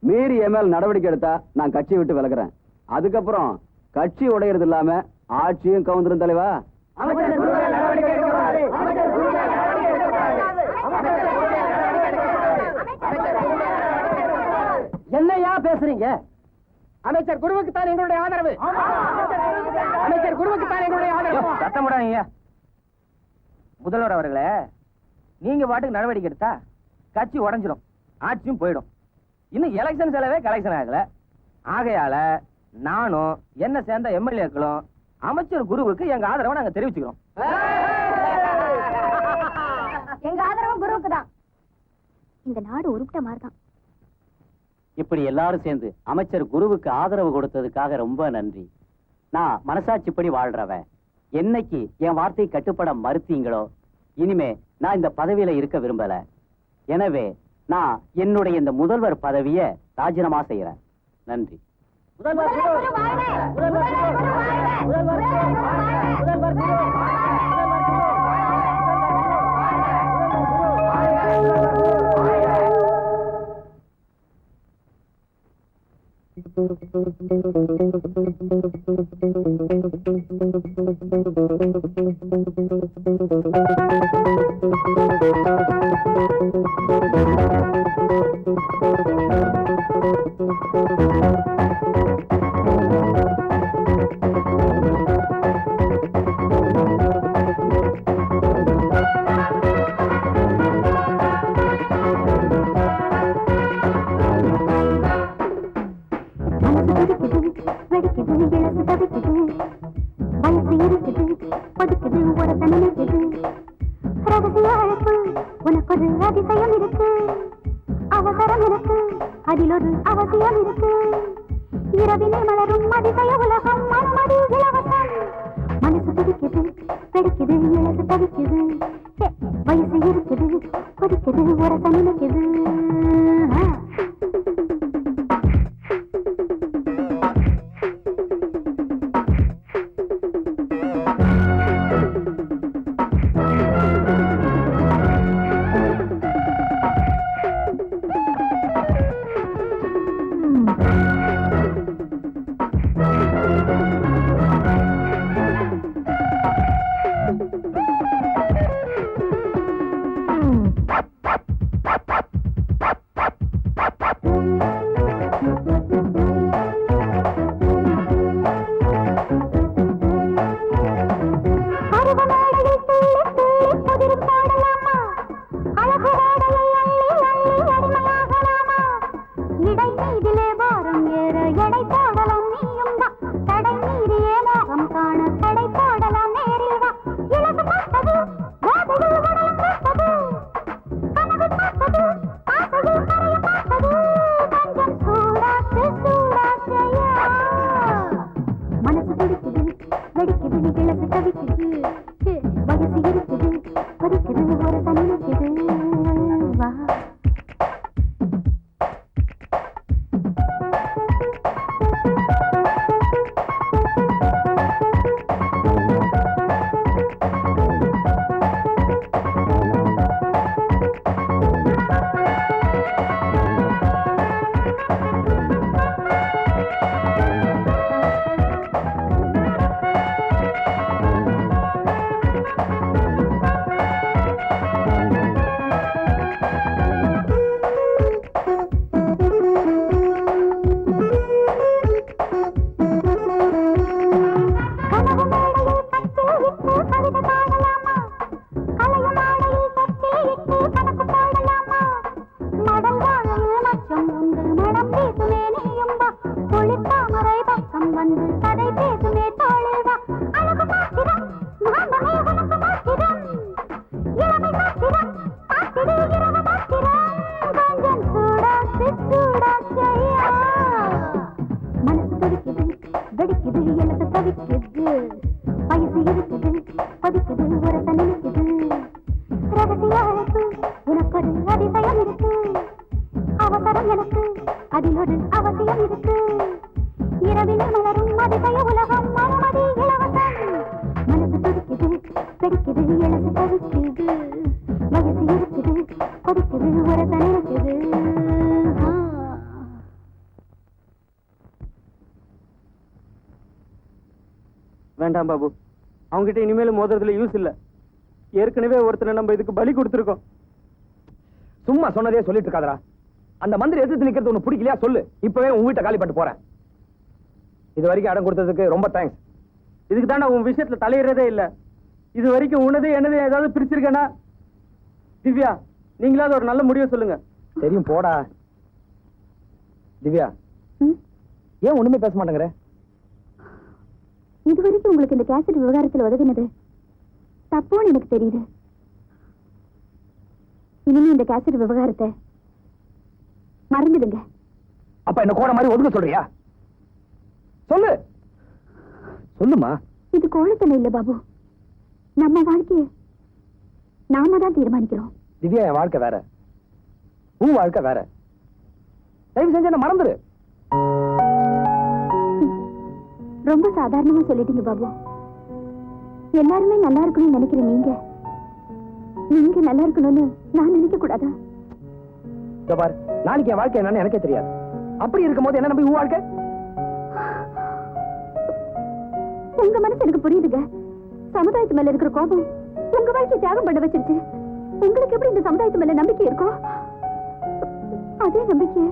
மீறி என் மேல் நடவடிக்கை எடுத்தா நான் கட்சியை விட்டு விலகுறேன். அதுக்கப்புறம் கட்சி உடையறது இல்லாம ஆட்சியும் கவுந்துரும் தலைவா. என்னையா பேசுறீங்க? அமைச்சர் குருவுக்கு தான் எங்களுடைய ஆதரவு. அமைச்சர் குருவுக்கு தான் எங்களுடைய ஆதரவு. சத்தமிடாதீங்க. முதல்வர் அவர்களே, நீங்க பாட்டுக்கு நடவடிக்கை எடுத்தா கட்சி உடைஞ்சிடும், ஆட்சியும் போயிடும். இன்னும் எலெக்ஷன் செலவே கலெக்ஷன் ஆகல. ஆகையால நானும் என்ன சேர்ந்த எம்எல்ஏக்களும் அமைச்சர் குருவுக்கு எங்க ஆதரவை நாங்க தெரிவிச்சுக்கிறோம். எங்க ஆதரவு குருவுக்கு தான். இந்த நாடு உருப்பிட்ட மாதிரி தான். இப்படி எல்லாரும் சேர்ந்து அமைச்சர் குருவுக்கு ஆதரவு கொடுத்ததுக்காக ரொம்ப நன்றி. நான் மனசாட்சிப்படி வாழ்றவன். என்னைக்கு என் வார்த்தை கட்டுப்பட மறுத்தீங்களோ, இனிமே நான் இந்த பதவியில இருக்க விரும்பல. எனவே நான் என்னுடைய இந்த முதல்வர் பதவியை ராஜினாமா செய்யறேன். நன்றி. அதில் ஒரு அவசியம் இருக்கு. இரவில் மலரும் அதிசய உலகம் அனுமதி இலவசம். மனசு துடிக்குது, வெடிக்குது, இளசு தவிக்குது, வயசு இருக்குது, கொதிக்குது, உரச நினைக்குது. வேண்டாம் பாபு, அவங்ககிட்ட இனிமேல் மோதுறதுல யூஸ் இல்ல. ஏற்கனவே ஒருத்தனை நம்ம இதுக்கு பலி கொடுத்துருக்கோம். சும்மா சொன்னதே சொல்லிட்டு இருக்காதடா. அந்த மந்திரி எதிர்த்து நிக்கிறது உனக்கு பிடிக்கலையா சொல்லு, இப்பவே உன் வீட்டை காலி பண்ணிட்டு போறேன். இது வரைக்கும் இடம் கொடுத்ததுக்கு ரொம்ப தேங்க்ஸ். இதுக்கு தான் உன் விஷயத்துல தலையிடறதே இல்ல. இது வரைக்கும் உனதே என்னதே ஏதாவது பிரிச்சிருக்கேனா? திவ்யா, நீங்களாவது ஒரு நல்ல முடிவை சொல்லுங்க. தெரியும் போடா. திவ்யா, ஏன் ஒண்ணுமே பேச மாட்டேங்கிற? இதுவரைக்கும் உங்களுக்கு இந்த கேசட் விவகாரத்தில் உதவினது தப்போன்னு எனக்கு தெரியுது. இனிமே இந்த கேசட் விவகாரத்தை மறந்துடுங்க. அப்ப என்ன கோட மாதிரி ஒதுங்க சொல்றியா? சொல்லு சொல்லுமா. இது கோழத்தனை இல்ல பாபு, நம்ம வாழ்க்கைய நாம தான் தீர்மானிக்கிறோம். திவ்யா, என் வாழ்க்கை வேற, உன் வாழ்க்கை வேற. தயவு செஞ்சு என்ன மறந்துரு. ரொம்ப சாதாரணமா சொல்லிட்டீங்க பாபு. எல்லாருமே நல்லா இருக்கணும்னு நினைக்கிறேன். நீங்க நல்லா இருக்கணும்னு நான் நினைக்க கூடாதா? பாரு, நாளைக்கு என் வாழ்க்கை என்னன்னு எனக்கே தெரியாது. அப்படி இருக்கும் போது என்ன நம்பி உன் வாழ்க்கை? உங்க மனசு எனக்கு புரியுதுங்க. சமுதாயத்து மேல இருக்கிற கோபம் உங்க வாழ்க்கை தியாகம் பண்ண வச்சிருச்சு. உங்களுக்கு எப்படி இந்த சமுதாயத்து மேல நம்பிக்கை இருக்கோ, அதே நம்பிக்கைய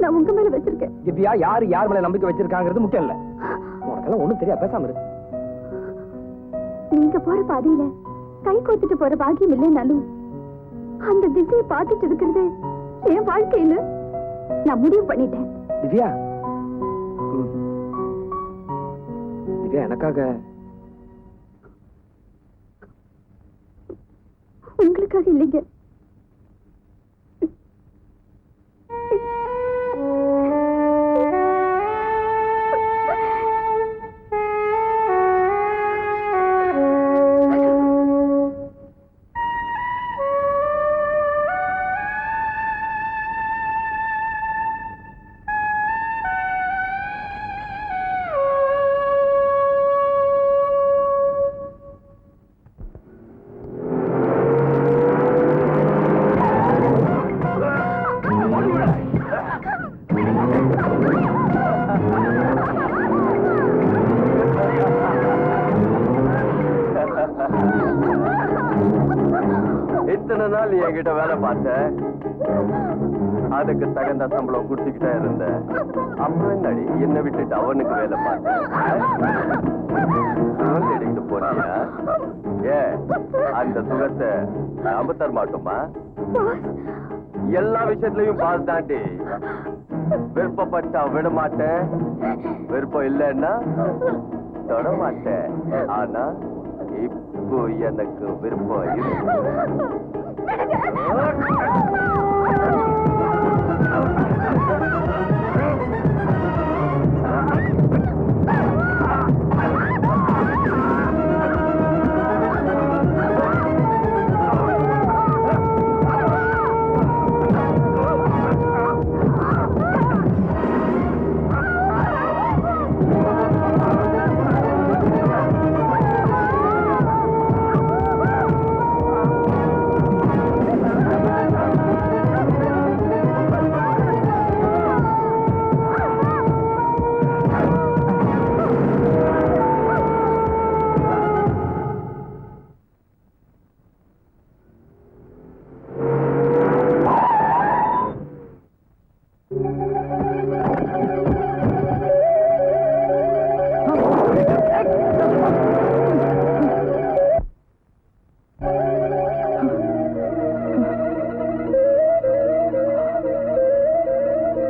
நான் உங்க மேல வச்சிருக்கேன். திவ்யா, யாரு யார் மேல நம்பிக்கை வச்சிருக்காங்கிறது முக்கியம் இல்ல. உனக்கெல்லாம் ஒண்ணும் தெரியாது, பேசாம இரு. நீங்க போற பாதையில கை கோத்துட்டு போற பாக்கியம் இல்லைன்னாலும் அந்த திசையை பார்த்துட்டு இருக்கிறது என் வாழ்க்கையில நான் முடிவு பண்ணிட்டேன். திவ்யா, திவ்யா, எனக்காக உங்களுக்காக இல்லைங்க, இத்தனை நாள் என்கிட்ட வேலை பார்த்த, அதுக்கு தகுந்த சம்பளம் கொடுத்துக்கிட்டே இருந்த. அப்புறம் என்னடி என்ன விட்டுட்டு அவனுக்கு வேலை பார்த்த? எடுக்கிட்டு போறியா? ஏ, அந்த சுகத்தை நாம தர மாட்டோமா? எல்லா விஷயத்திலையும் பாஸ் தாண்டி. விருப்பப்பட்டா விட மாட்டேன், விருப்பம் இல்லைன்னா தொட மாட்டேன். ஆனா இப்போ எனக்கு விருப்பம் இருக்கு.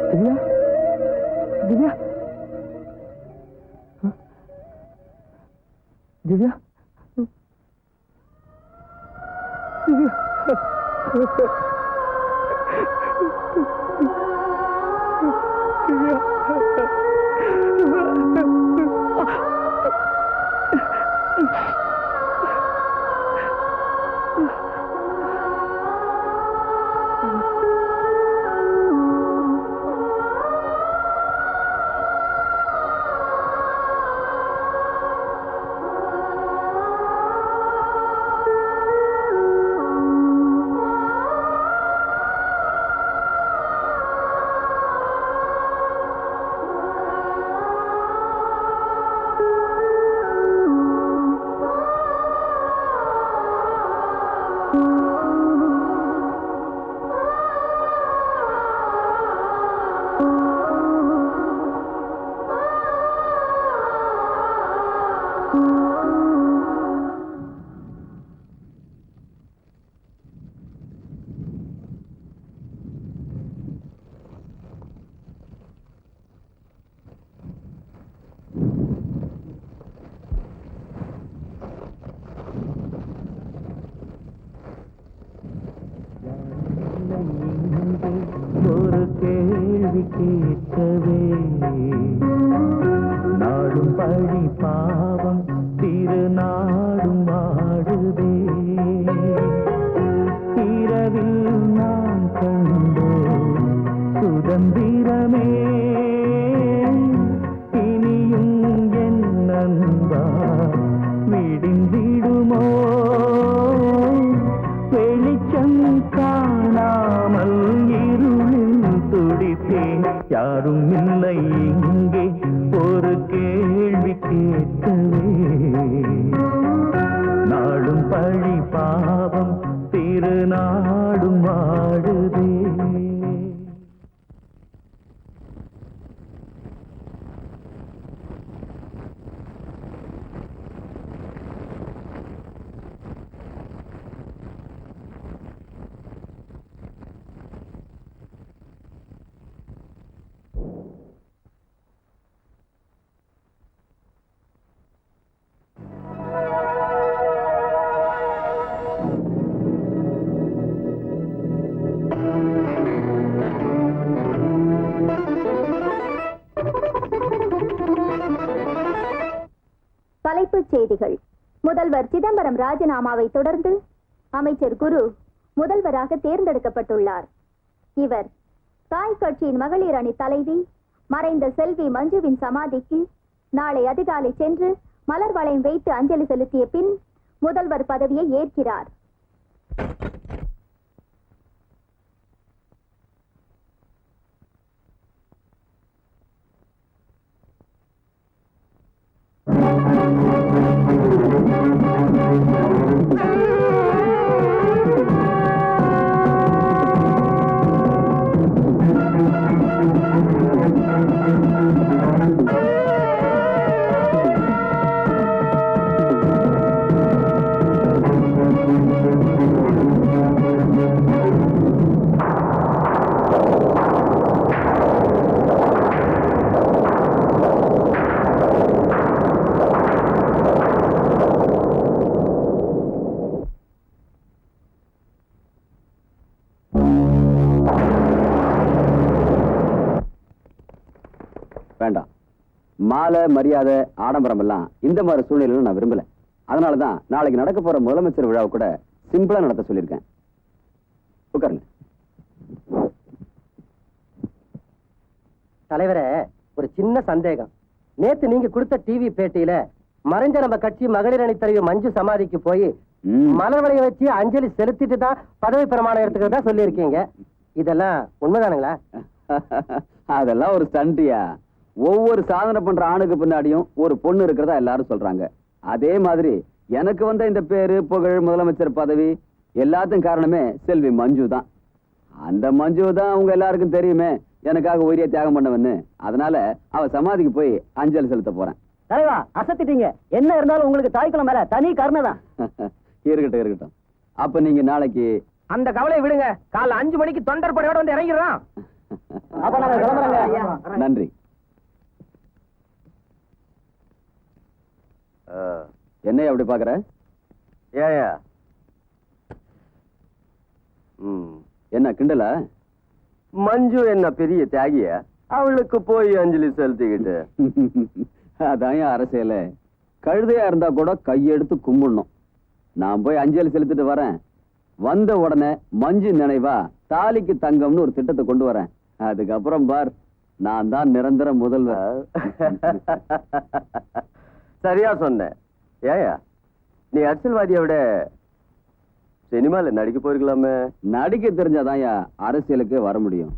திவ்யா, திவ்யா, திவ்யா, கேள்வி கேட்கவே நாடும் பழி பாவம் திருநாடும் வாடுதே இரவில் நான் கண்டோ சுதந்திரமே இனியும் என் நண்பா விடிந்திடுமோ வெளிச்சம் காணாமல் இருளில் துடித்தேன் யாரும் இல்லை இங்கே ஒரு கேள்வி கேட்கவே நாடும் பழி பாவம் திருநாடும் வாடுதே. தலைப்புச் செய்திகள். முதல்வர் சிதம்பரம் ராஜினாமாவை தொடர்ந்து அமைச்சர் குரு முதல்வராக தேர்ந்தெடுக்கப்பட்டுள்ளார். இவர் தாய் கட்சியின் மகளிர் அணி தலைவி மறைந்த செல்வி மஞ்சுவின் சமாதிக்கு நாளை அதிகாலை சென்று மலர் வளையம் வைத்து அஞ்சலி செலுத்திய பின் முதல்வர் பதவியை ஏற்கிறார். வேண்டாம், மாலை மரியாதை ஆடம்பரம் எல்லாம் இந்த மாதிரி சூழ்நிலையில நான் விரும்பல. அதனாலதான் நாளைக்கு நடக்க போற முதலமைச்சர் விழாவை கூட சிம்பிளா நடத்த சொல்லியிருக்கேன். உட்காருங்க. தலைவரே, ஒரு சின்ன சந்தேகம். நேத்து நீங்க கொடுத்த டிவி பேட்டியில மறைஞ்ச நம்ம கட்சி மகளிர் அணி தலைவி மஞ்சு சமாதிக்கு போய் மலர் வளையம் வச்சு அஞ்சலி செலுத்திட்டு தான் பதவி பிரமாணம் எடுத்துக்கிறதா சொல்லியிருக்கீங்க. இதெல்லாம் உண்மைதானுங்களா? அதெல்லாம் ஒரு ஸ்டண்டியா. ஒவ்வொரு சாதனை பண்ற ஆணுக்கு பின்னாடியும் ஒரு பொண்ணு இருக்கிறதா எல்லாரும் சொல்றாங்க. அதே மாதிரி எனக்கு வந்த இந்த பேரு புகழ் முதலமைச்சர் பதவி எல்லாத்துக்கும் காரணமே செல்வி மஞ்சு தான். அந்த மஞ்சு தான் உங்க எல்லாருக்கும் தெரியுமே எனக்காக உயிரிய தியாகம் பண்ணவன்னு. அதனால அவ சமாதிக்கு போய் அஞ்சலி செலுத்த போறேன். தலைவா, அசத்திட்டீங்க. என்ன இருந்தாலும் உங்களுக்கு தாய்க்குளம் மேல தனி கருணை தான். இருக்கட்டும் இருக்கட்டும். அப்ப நீங்க நாளைக்கு அந்த கவலையை விடுங்க. காலை 5 மணிக்கு தொண்டர் படையோட வந்து இறங்கிடுறோம். நன்றி. என்னைய அப்படி பாக்குற? ஏயா என்ன கிண்டல? மஞ்சு என்ன பெரிய தியாகிய? அவளுக்கு போய் அஞ்சலி செலுத்திக்கிட்டு அதான் அரசியல. கழுதையா இருந்தா கூட கையெடுத்து கும்பிடணும். நான் போய் அஞ்சலி செலுத்திட்டு வரேன். வந்த உடனே மஞ்சு நினைவா தாலிக்கு தங்கம்னு ஒரு திட்டத்தை கொண்டு வரேன். அதுக்கப்புறம் பார், நான் தான் நிரந்தர முதல்வர். சரியா சொன்ன. ஏயா நீ அரசியல்வாதியை விட சினிமால நடிக்க போயிருக்கலாமே. நடிக்க தெரிஞ்சாதான் அரசியலுக்கு வர முடியும்.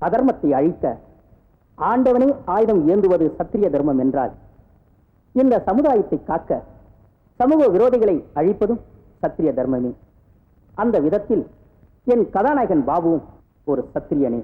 அதர்மத்தை அழிக்க ஆண்டவனே ஆயுதம் ஏந்துவது சத்திரிய தர்மம் என்றால், இந்த சமுதாயத்தை காக்க சமூக விரோதிகளை அழிப்பதும் சத்திரிய தர்மமே. அந்த விதத்தில் என் கதாநாயகன் பாபுவும் ஒரு சத்திரியனே.